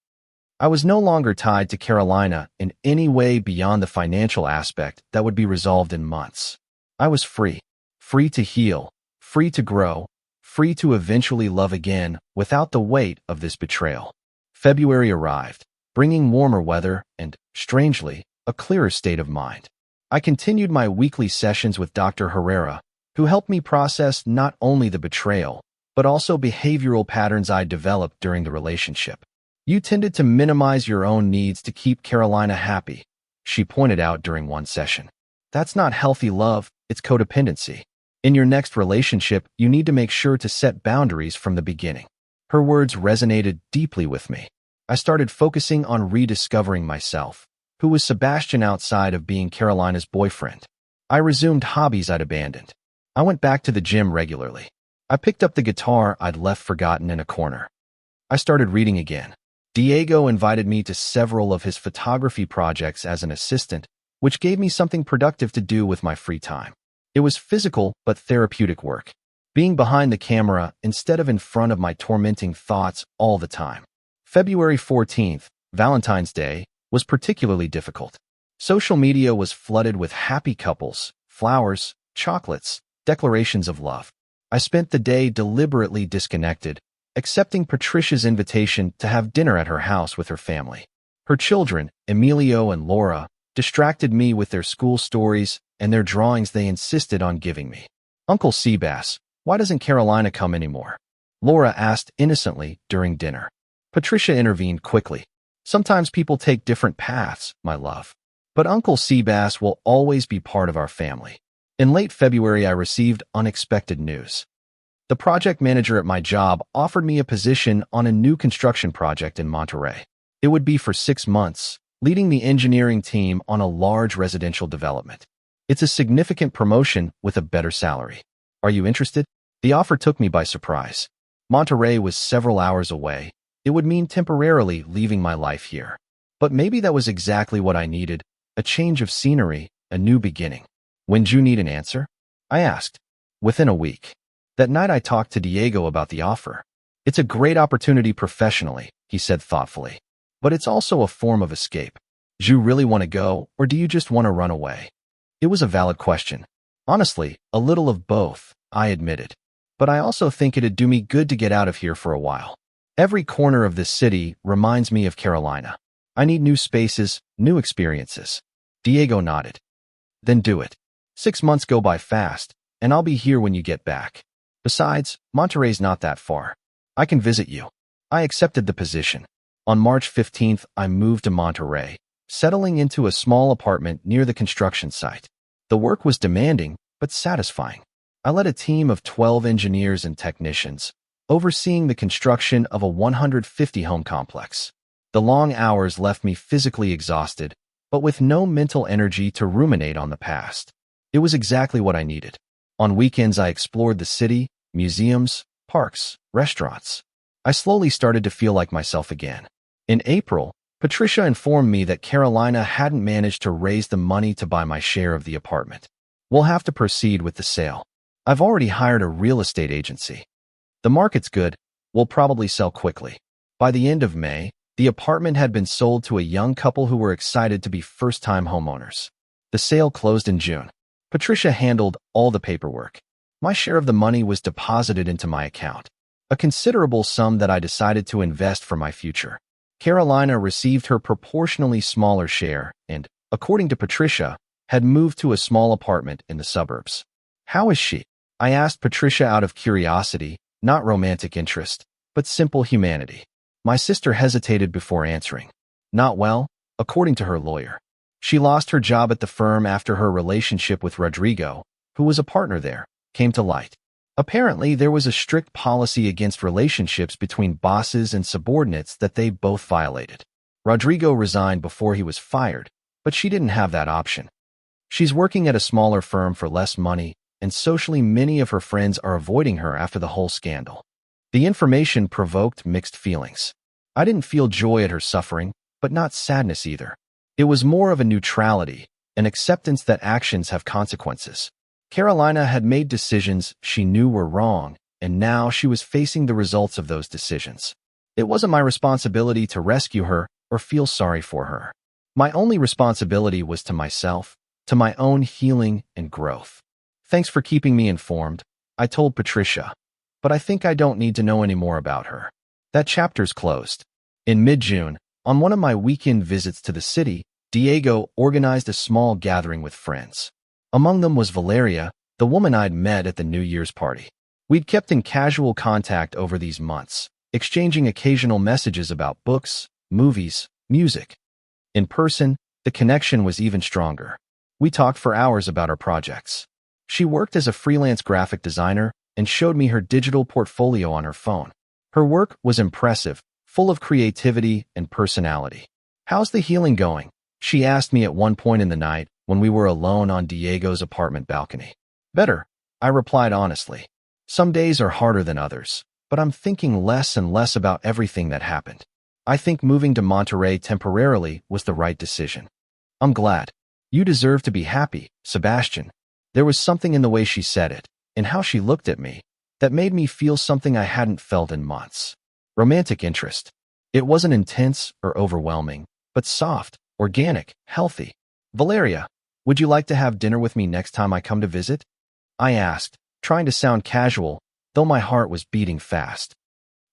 I was no longer tied to Carolina in any way beyond the financial aspect that would be resolved in months. I was free. Free to heal, free to grow, free to eventually love again without the weight of this betrayal. February arrived, bringing warmer weather and, strangely, a clearer state of mind. I continued my weekly sessions with Dr. Herrera, who helped me process not only the betrayal, but also behavioral patterns I developed during the relationship. You tended to minimize your own needs to keep Carolina happy, she pointed out during one session. That's not healthy love, it's codependency. In your next relationship, you need to make sure to set boundaries from the beginning. Her words resonated deeply with me. I started focusing on rediscovering myself. Who was Sebastian outside of being Carolina's boyfriend? I resumed hobbies I'd abandoned. I went back to the gym regularly. I picked up the guitar I'd left forgotten in a corner. I started reading again. Diego invited me to several of his photography projects as an assistant, which gave me something productive to do with my free time. It was physical but therapeutic work, being behind the camera instead of in front of my tormenting thoughts all the time. February 14th, Valentine's Day, was particularly difficult. Social media was flooded with happy couples, flowers, chocolates, declarations of love. I spent the day deliberately disconnected, accepting Patricia's invitation to have dinner at her house with her family. Her children, Emilio and Laura, distracted me with their school stories and their drawings they insisted on giving me. Uncle Seabass, why doesn't Carolina come anymore? Laura asked innocently during dinner. Patricia intervened quickly. Sometimes people take different paths, my love. But Uncle Seabass will always be part of our family. In late February, I received unexpected news. The project manager at my job offered me a position on a new construction project in Monterey. It would be for 6 months, leading the engineering team on a large residential development. It's a significant promotion with a better salary. Are you interested? The offer took me by surprise. Monterey was several hours away. It would mean temporarily leaving my life here. But maybe that was exactly what I needed, a change of scenery, a new beginning. When do you need an answer? I asked. Within a week. That night I talked to Diego about the offer. It's a great opportunity professionally, he said thoughtfully. But it's also a form of escape. Do you really want to go, or do you just want to run away? It was a valid question. Honestly, a little of both, I admitted. But I also think it'd do me good to get out of here for a while. Every corner of this city reminds me of Carolina. I need new spaces, new experiences. Diego nodded. Then do it. 6 months go by fast, and I'll be here when you get back. Besides, Monterey's not that far. I can visit you. I accepted the position. On March 15th, I moved to Monterey, settling into a small apartment near the construction site. The work was demanding, but satisfying. I led a team of 12 engineers and technicians, overseeing the construction of a 150-home complex. The long hours left me physically exhausted, but with no mental energy to ruminate on the past. It was exactly what I needed. On weekends, I explored the city, museums, parks, restaurants. I slowly started to feel like myself again. In April, Patricia informed me that Carolina hadn't managed to raise the money to buy my share of the apartment. We'll have to proceed with the sale. I've already hired a real estate agency. The market's good. We'll probably sell quickly. By the end of May, the apartment had been sold to a young couple who were excited to be first-time homeowners. The sale closed in June. Patricia handled all the paperwork. My share of the money was deposited into my account, a considerable sum that I decided to invest for my future. Carolina received her proportionally smaller share and, according to Patricia, had moved to a small apartment in the suburbs. How is she? I asked Patricia out of curiosity, not romantic interest, but simple humanity. My sister hesitated before answering. Not well, according to her lawyer. She lost her job at the firm after her relationship with Rodrigo, who was a partner there, came to light. Apparently, there was a strict policy against relationships between bosses and subordinates that they both violated. Rodrigo resigned before he was fired, but she didn't have that option. She's working at a smaller firm for less money, and socially many of her friends are avoiding her after the whole scandal. The information provoked mixed feelings. I didn't feel joy at her suffering, but not sadness either. It was more of a neutrality, an acceptance that actions have consequences. Carolina had made decisions she knew were wrong, and now she was facing the results of those decisions. It wasn't my responsibility to rescue her or feel sorry for her. My only responsibility was to myself, to my own healing and growth. Thanks for keeping me informed, I told Patricia, but I think I don't need to know any more about her. That chapter's closed. In mid-June, on one of my weekend visits to the city, Diego organized a small gathering with friends. Among them was Valeria, the woman I'd met at the New Year's party. We'd kept in casual contact over these months, exchanging occasional messages about books, movies, music. In person, the connection was even stronger. We talked for hours about our projects. She worked as a freelance graphic designer and showed me her digital portfolio on her phone. Her work was impressive, full of creativity and personality. "How's the healing going?" she asked me at one point in the night when we were alone on Diego's apartment balcony. "Better," I replied honestly. "Some days are harder than others, but I'm thinking less and less about everything that happened. I think moving to Monterrey temporarily was the right decision." "I'm glad. You deserve to be happy, Sebastian." There was something in the way she said it, and how she looked at me, that made me feel something I hadn't felt in months. Romantic interest. It wasn't intense or overwhelming, but soft, organic, healthy. "Valeria, would you like to have dinner with me next time I come to visit?" I asked, trying to sound casual, though my heart was beating fast.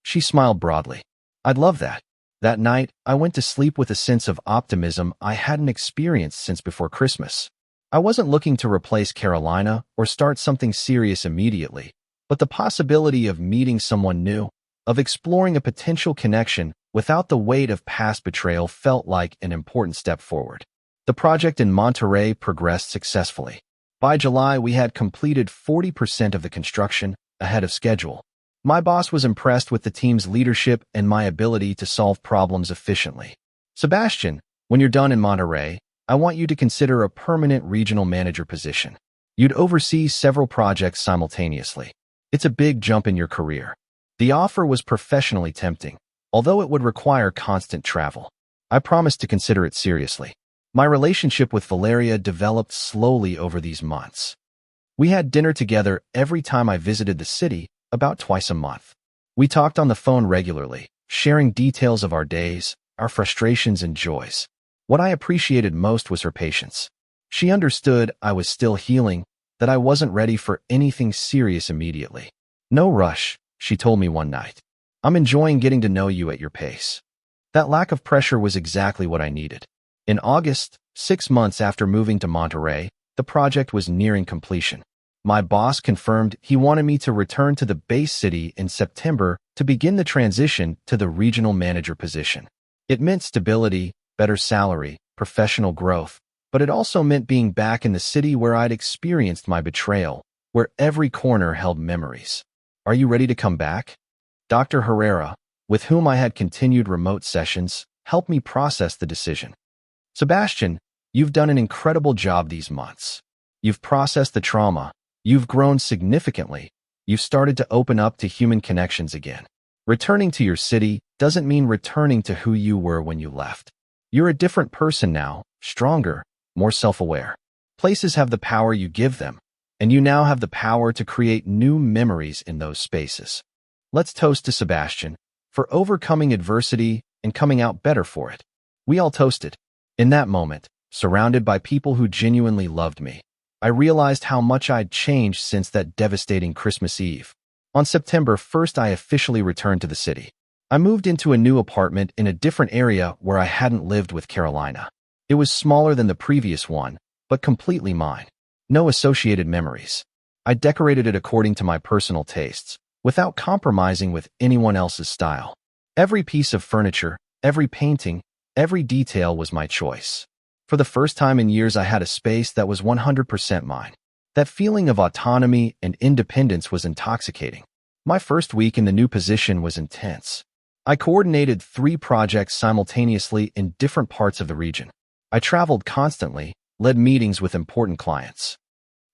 She smiled broadly. "I'd love that." That night, I went to sleep with a sense of optimism I hadn't experienced since before Christmas. I wasn't looking to replace Carolina or start something serious immediately, but the possibility of meeting someone new, of exploring a potential connection without the weight of past betrayal felt like an important step forward. The project in Monterrey progressed successfully. By July, we had completed 40% of the construction, ahead of schedule. My boss was impressed with the team's leadership and my ability to solve problems efficiently. "Sebastian, when you're done in Monterrey, I want you to consider a permanent regional manager position. You'd oversee several projects simultaneously. It's a big jump in your career." The offer was professionally tempting, although it would require constant travel. I promised to consider it seriously. My relationship with Valeria developed slowly over these months. We had dinner together every time I visited the city, about twice a month. We talked on the phone regularly, sharing details of our days, our frustrations and joys. What I appreciated most was her patience. She understood I was still healing, that I wasn't ready for anything serious immediately. "No rush," she told me one night. "I'm enjoying getting to know you at your pace." That lack of pressure was exactly what I needed. In August, 6 months after moving to Monterrey, the project was nearing completion. My boss confirmed he wanted me to return to the base city in September to begin the transition to the regional manager position. It meant stability, better salary, professional growth, but it also meant being back in the city where I'd experienced my betrayal, where every corner held memories. "Are you ready to come back?" Dr. Herrera, with whom I had continued remote sessions, helped me process the decision. "Sebastian, you've done an incredible job these months. You've processed the trauma. You've grown significantly. You've started to open up to human connections again. Returning to your city doesn't mean returning to who you were when you left. You're a different person now, stronger, more self-aware. Places have the power you give them, and you now have the power to create new memories in those spaces. Let's toast to Sebastian for overcoming adversity and coming out better for it." We all toasted. In that moment, surrounded by people who genuinely loved me, I realized how much I'd changed since that devastating Christmas Eve. On September 1st, I officially returned to the city. I moved into a new apartment in a different area where I hadn't lived with Carolina. It was smaller than the previous one, but completely mine. No associated memories. I decorated it according to my personal tastes, without compromising with anyone else's style. Every piece of furniture, every painting, every detail was my choice. For the first time in years, I had a space that was 100% mine. That feeling of autonomy and independence was intoxicating. My first week in the new position was intense. I coordinated 3 projects simultaneously in different parts of the region. I traveled constantly, led meetings with important clients.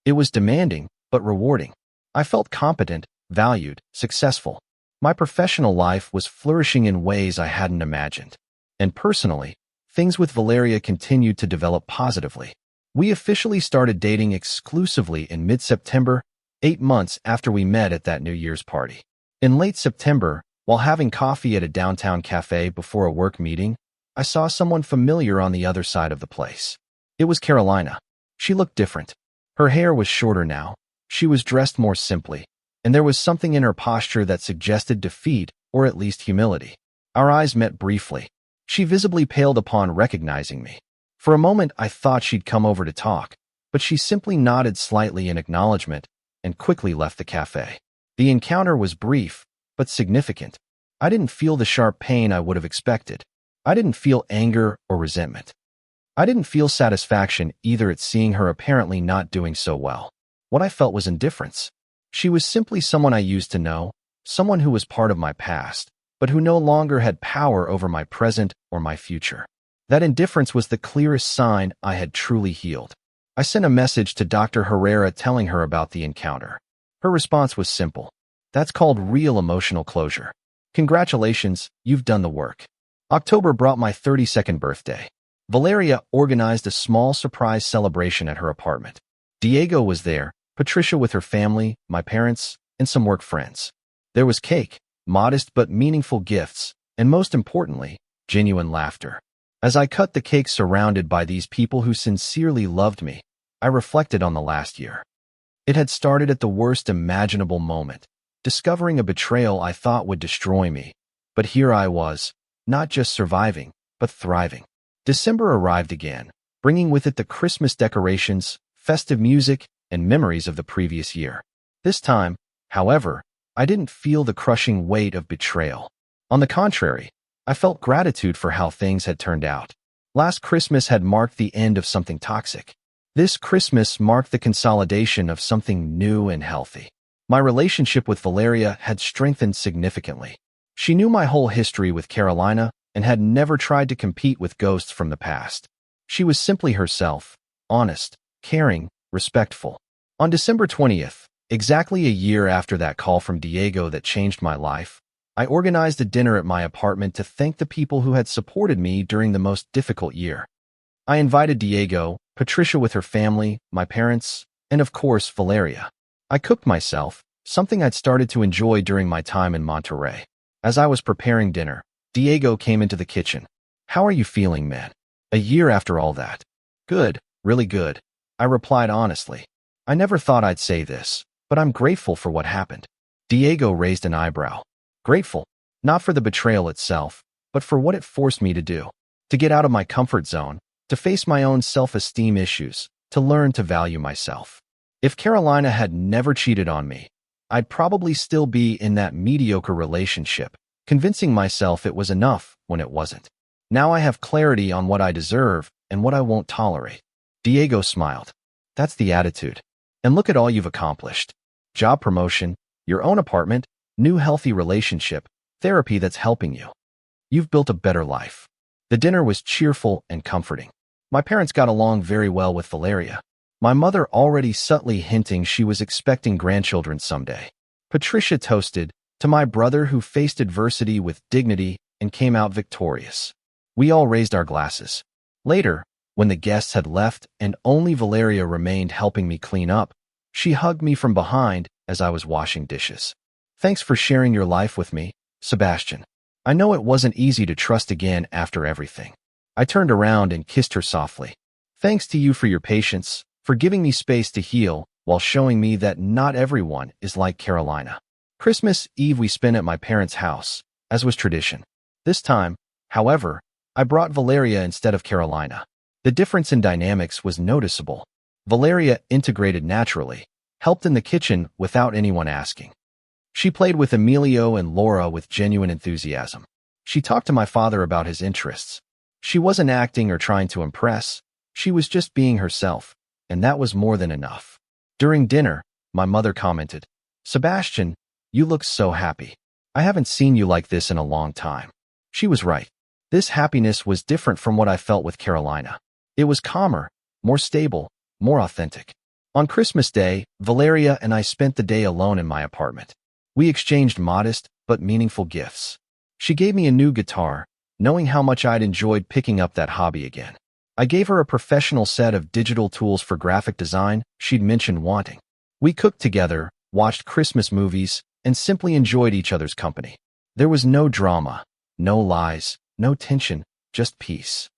It was demanding, but rewarding. I felt competent, valued, successful. My professional life was flourishing in ways I hadn't imagined. And personally, things with Valeria continued to develop positively. We officially started dating exclusively in mid-September, 8 months after we met at that New Year's party. In late September, while having coffee at a downtown cafe before a work meeting, I saw someone familiar on the other side of the place. It was Carolina. She looked different. Her hair was shorter now. She was dressed more simply, and there was something in her posture that suggested defeat or at least humility. Our eyes met briefly. She visibly paled upon recognizing me. For a moment, I thought she'd come over to talk, but she simply nodded slightly in acknowledgement and quickly left the cafe. The encounter was brief, but significant. I didn't feel the sharp pain I would have expected. I didn't feel anger or resentment. I didn't feel satisfaction either at seeing her apparently not doing so well. What I felt was indifference. She was simply someone I used to know, someone who was part of my past, but who no longer had power over my present or my future. That indifference was the clearest sign I had truly healed. I sent a message to Dr. Herrera telling her about the encounter. Her response was simple. That's called real emotional closure. Congratulations, you've done the work. October brought my 32nd birthday. Valeria organized a small surprise celebration at her apartment. Diego was there, Patricia with her family, my parents, and some work friends. There was cake, modest but meaningful gifts, and most importantly, genuine laughter. As I cut the cake surrounded by these people who sincerely loved me, I reflected on the last year. It had started at the worst imaginable moment, discovering a betrayal I thought would destroy me. But here I was, not just surviving, but thriving. December arrived again, bringing with it the Christmas decorations, festive music, and memories of the previous year. This time, however, I didn't feel the crushing weight of betrayal. On the contrary, I felt gratitude for how things had turned out. Last Christmas had marked the end of something toxic. This Christmas marked the consolidation of something new and healthy. My relationship with Valeria had strengthened significantly. She knew my whole history with Carolina and had never tried to compete with ghosts from the past. She was simply herself, honest, caring, respectful. On December 20th, exactly a year after that call from Diego that changed my life, I organized a dinner at my apartment to thank the people who had supported me during the most difficult year. I invited Diego, Patricia with her family, my parents, and of course, Valeria. I cooked myself, something I'd started to enjoy during my time in Monterrey. As I was preparing dinner, Diego came into the kitchen. "How are you feeling, man? A year after all that?" "Good, really good," I replied honestly. I never thought I'd say this, but I'm grateful for what happened. Diego raised an eyebrow. Grateful, not for the betrayal itself, but for what it forced me to do. To get out of my comfort zone, to face my own self-esteem issues, to learn to value myself. If Carolina had never cheated on me, I'd probably still be in that mediocre relationship, convincing myself it was enough when it wasn't. Now I have clarity on what I deserve and what I won't tolerate. Diego smiled. "That's the attitude. And look at all you've accomplished. Job promotion, your own apartment, new healthy relationship, therapy that's helping you. You've built a better life." The dinner was cheerful and comforting. My parents got along very well with Valeria. My mother already subtly hinting she was expecting grandchildren someday. Patricia toasted, "To my brother who faced adversity with dignity and came out victorious." We all raised our glasses. Later, when the guests had left and only Valeria remained helping me clean up, she hugged me from behind as I was washing dishes. "Thanks for sharing your life with me, Sebastian. I know it wasn't easy to trust again after everything." I turned around and kissed her softly. "Thanks to you for your patience, for giving me space to heal while showing me that not everyone is like Carolina." Christmas Eve we spent at my parents' house, as was tradition. This time, however, I brought Valeria instead of Carolina. The difference in dynamics was noticeable. Valeria integrated naturally, helped in the kitchen without anyone asking. She played with Emilio and Laura with genuine enthusiasm. She talked to my father about his interests. She wasn't acting or trying to impress. She was just being herself, and that was more than enough. During dinner, my mother commented, "Sebastian, you look so happy. I haven't seen you like this in a long time." She was right. This happiness was different from what I felt with Carolina. It was calmer, more stable, more authentic. On Christmas Day, Valeria and I spent the day alone in my apartment. We exchanged modest but meaningful gifts. She gave me a new guitar, knowing how much I'd enjoyed picking up that hobby again. I gave her a professional set of digital tools for graphic design she'd mentioned wanting. We cooked together, watched Christmas movies, and simply enjoyed each other's company. There was no drama, no lies, no tension, just peace.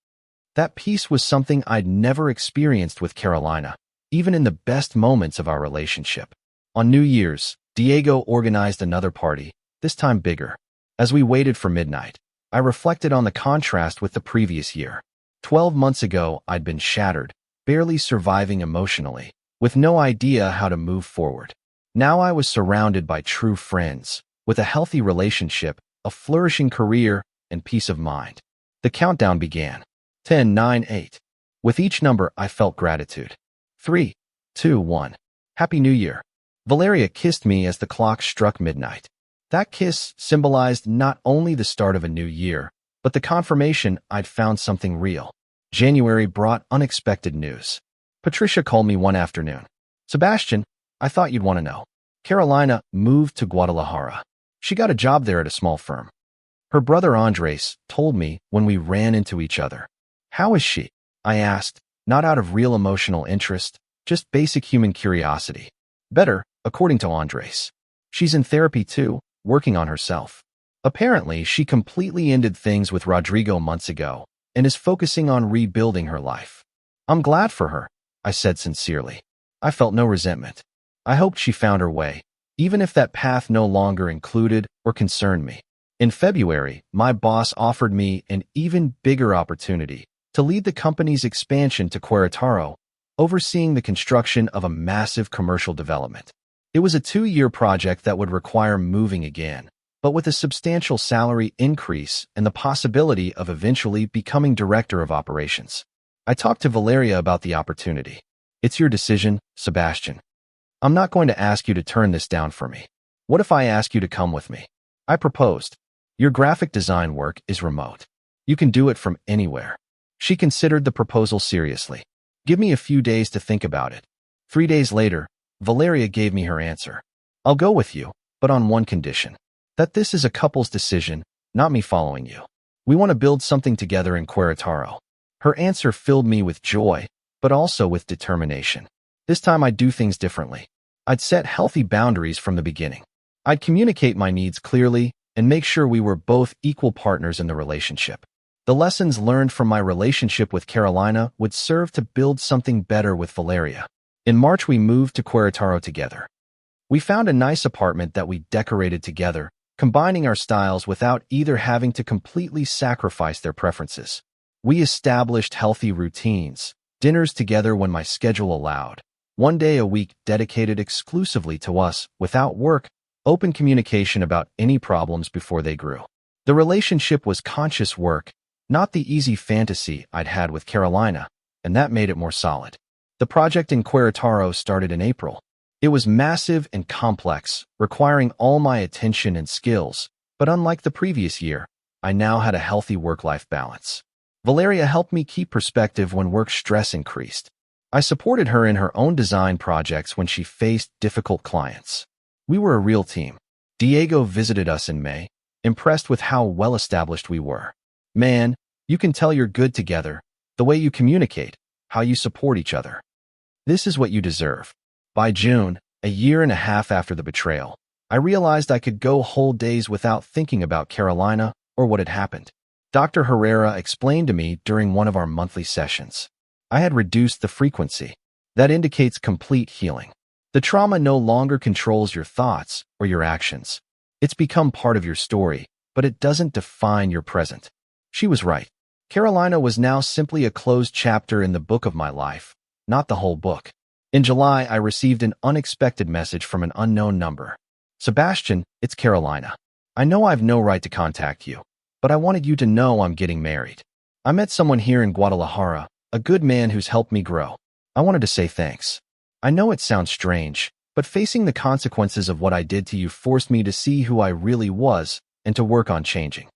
That peace was something I'd never experienced with Carolina, even in the best moments of our relationship. On New Year's, Diego organized another party, this time bigger. As we waited for midnight, I reflected on the contrast with the previous year. 12 months ago, I'd been shattered, barely surviving emotionally, with no idea how to move forward. Now I was surrounded by true friends, with a healthy relationship, a flourishing career, and peace of mind. The countdown began. 10, 9, 8. With each number, I felt gratitude. 3, 2, 1. Happy New Year. Valeria kissed me as the clock struck midnight. That kiss symbolized not only the start of a new year, but the confirmation I'd found something real. January brought unexpected news. Patricia called me one afternoon. Sebastian, I thought you'd want to know. Carolina moved to Guadalajara. She got a job there at a small firm. Her brother Andres told me when we ran into each other. How is she? I asked, not out of real emotional interest, just basic human curiosity. Better, according to Andres. She's in therapy too, working on herself. Apparently, she completely ended things with Rodrigo months ago and is focusing on rebuilding her life. I'm glad for her, I said sincerely. I felt no resentment. I hoped she found her way, even if that path no longer included or concerned me. In February, my boss offered me an even bigger opportunity to lead the company's expansion to Querétaro, overseeing the construction of a massive commercial development. It was a 2-year project that would require moving again, but with a substantial salary increase and the possibility of eventually becoming director of operations. I talked to Valeria about the opportunity. It's your decision, Sebastian. I'm not going to ask you to turn this down for me. What if I ask you to come with me? I proposed. Your graphic design work is remote. You can do it from anywhere. She considered the proposal seriously. Give me a few days to think about it. 3 days later, Valeria gave me her answer. I'll go with you, but on one condition. That this is a couple's decision, not me following you. We want to build something together in Querétaro. Her answer filled me with joy, but also with determination. This time I'd do things differently. I'd set healthy boundaries from the beginning. I'd communicate my needs clearly and make sure we were both equal partners in the relationship. The lessons learned from my relationship with Carolina would serve to build something better with Valeria. In March, we moved to Querétaro together. We found a nice apartment that we decorated together, combining our styles without either having to completely sacrifice their preferences. We established healthy routines, dinners together when my schedule allowed, 1 day a week dedicated exclusively to us, without work, open communication about any problems before they grew. The relationship was conscious work, not the easy fantasy I'd had with Carolina, and that made it more solid. The project in Querétaro started in April. It was massive and complex, requiring all my attention and skills, but unlike the previous year, I now had a healthy work-life balance. Valeria helped me keep perspective when work stress increased. I supported her in her own design projects when she faced difficult clients. We were a real team. Diego visited us in May, impressed with how well-established we were. Man, you can tell you're good together, the way you communicate, how you support each other. This is what you deserve. By June, a year and a half after the betrayal, I realized I could go whole days without thinking about Carolina or what had happened. Dr. Herrera explained to me during one of our monthly sessions. I had reduced the frequency. That indicates complete healing. The trauma no longer controls your thoughts or your actions. It's become part of your story, but it doesn't define your present. She was right. Carolina was now simply a closed chapter in the book of my life, not the whole book. In July, I received an unexpected message from an unknown number. Sebastian, it's Carolina. I know I've no right to contact you, but I wanted you to know I'm getting married. I met someone here in Guadalajara, a good man who's helped me grow. I wanted to say thanks. I know it sounds strange, but facing the consequences of what I did to you forced me to see who I really was and to work on changing.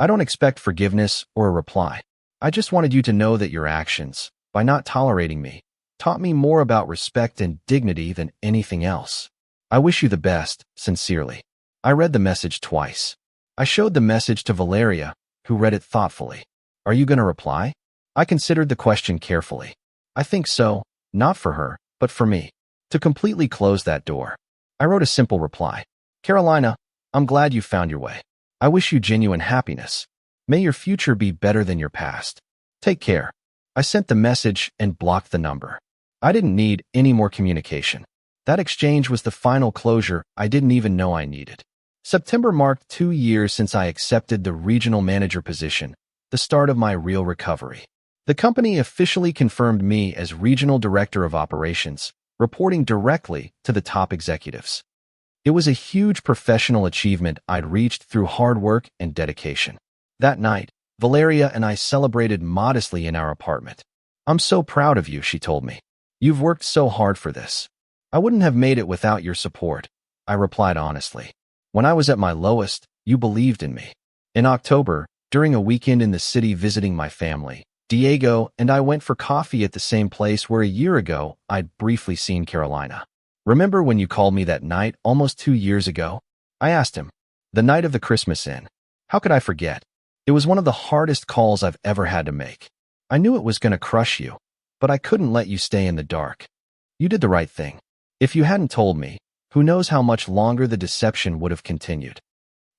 I don't expect forgiveness or a reply. I just wanted you to know that your actions, by not tolerating me, taught me more about respect and dignity than anything else. I wish you the best, sincerely. I read the message twice. I showed the message to Valeria, who read it thoughtfully. Are you going to reply? I considered the question carefully. I think so, not for her, but for me. To completely close that door, I wrote a simple reply. Carolina, I'm glad you found your way. I wish you genuine happiness. May your future be better than your past. Take care. I sent the message and blocked the number. I didn't need any more communication. That exchange was the final closure I didn't even know I needed. September marked 2 years since I accepted the regional manager position, the start of my real recovery. The company officially confirmed me as regional director of operations, reporting directly to the top executives. It was a huge professional achievement I'd reached through hard work and dedication. That night, Valeria and I celebrated modestly in our apartment. "I'm so proud of you," she told me. "You've worked so hard for this." "I wouldn't have made it without your support," I replied honestly. "When I was at my lowest, you believed in me." In October, during a weekend in the city visiting my family, Diego and I went for coffee at the same place where a year ago I'd briefly seen Carolina. "Remember when you called me that night almost 2 years ago?" I asked him. "The night of the Christmas Inn. How could I forget? It was one of the hardest calls I've ever had to make. I knew it was going to crush you, but I couldn't let you stay in the dark. You did the right thing. If you hadn't told me, who knows how much longer the deception would have continued.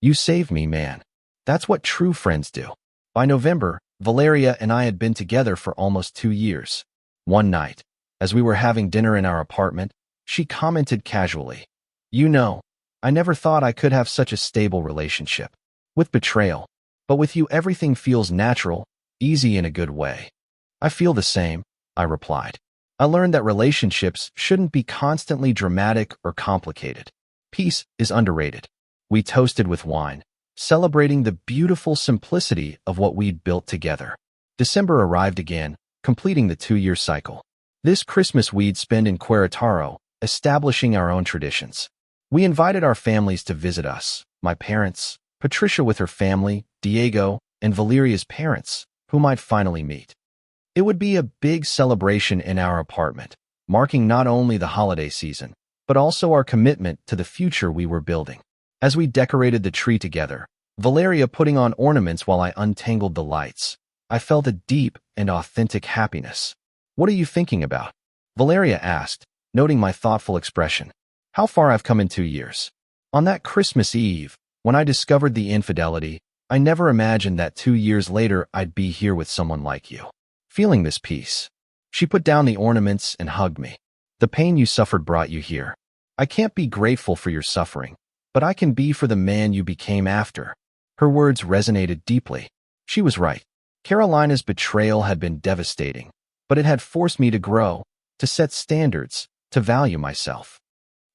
You saved me, man. That's what true friends do." By November, Valeria and I had been together for almost 2 years. One night, as we were having dinner in our apartment, she commented casually, "You know, I never thought I could have such a stable relationship. With betrayal. But with you everything feels natural, easy in a good way." "I feel the same," I replied. "I learned that relationships shouldn't be constantly dramatic or complicated. Peace is underrated." We toasted with wine, celebrating the beautiful simplicity of what we'd built together. December arrived again, completing the 2-year cycle. This Christmas we'd spend in Querétaro, establishing our own traditions. We invited our families to visit us, my parents, Patricia with her family, Diego, and Valeria's parents, whom I'd finally meet. It would be a big celebration in our apartment, marking not only the holiday season, but also our commitment to the future we were building. As we decorated the tree together, Valeria putting on ornaments while I untangled the lights, I felt a deep and authentic happiness. "What are you thinking about?" Valeria asked, noting my thoughtful expression. "How far I've come in 2 years. On that Christmas Eve, when I discovered the infidelity, I never imagined that 2 years later I'd be here with someone like you, feeling this peace." She put down the ornaments and hugged me. "The pain you suffered brought you here. I can't be grateful for your suffering, but I can be for the man you became after." Her words resonated deeply. She was right. Carolina's betrayal had been devastating, but it had forced me to grow, to set standards, to value myself.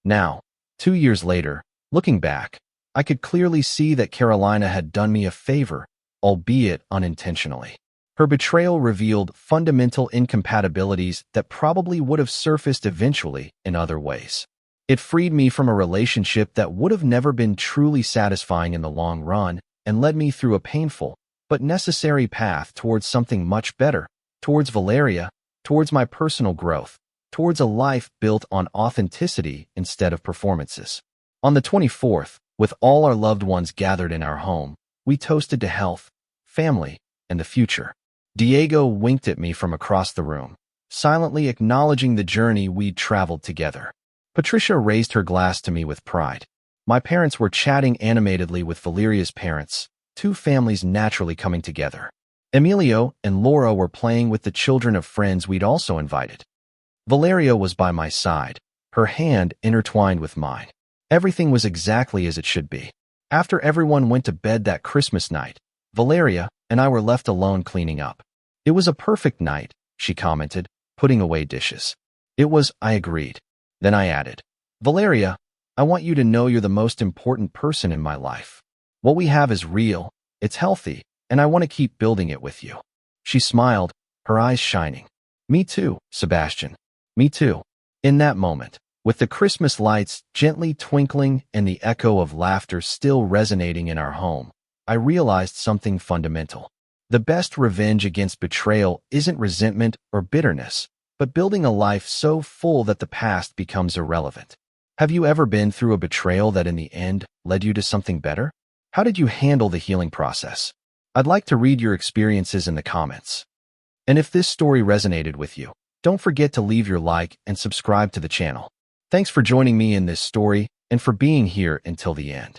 Now, 2 years later, looking back, I could clearly see that Carolina had done me a favor, albeit unintentionally. Her betrayal revealed fundamental incompatibilities that probably would have surfaced eventually in other ways. It freed me from a relationship that would have never been truly satisfying in the long run and led me through a painful but necessary path towards something much better, towards Valeria, towards my personal growth, towards a life built on authenticity instead of performances. On the 24th, with all our loved ones gathered in our home, we toasted to health, family, and the future. Diego winked at me from across the room, silently acknowledging the journey we'd traveled together. Patricia raised her glass to me with pride. My parents were chatting animatedly with Valeria's parents, two families naturally coming together. Emilio and Laura were playing with the children of friends we'd also invited. Valeria was by my side, her hand intertwined with mine. Everything was exactly as it should be. After everyone went to bed that Christmas night, Valeria and I were left alone cleaning up. "It was a perfect night," she commented, putting away dishes. "It was," I agreed. Then I added, "Valeria, I want you to know you're the most important person in my life. What we have is real, it's healthy, and I want to keep building it with you." She smiled, her eyes shining. "Me too, Sebastian. Me too." In that moment, with the Christmas lights gently twinkling and the echo of laughter still resonating in our home, I realized something fundamental. The best revenge against betrayal isn't resentment or bitterness, but building a life so full that the past becomes irrelevant. Have you ever been through a betrayal that in the end led you to something better? How did you handle the healing process? I'd like to read your experiences in the comments. And if this story resonated with you, don't forget to leave your like and subscribe to the channel. Thanks for joining me in this story and for being here until the end.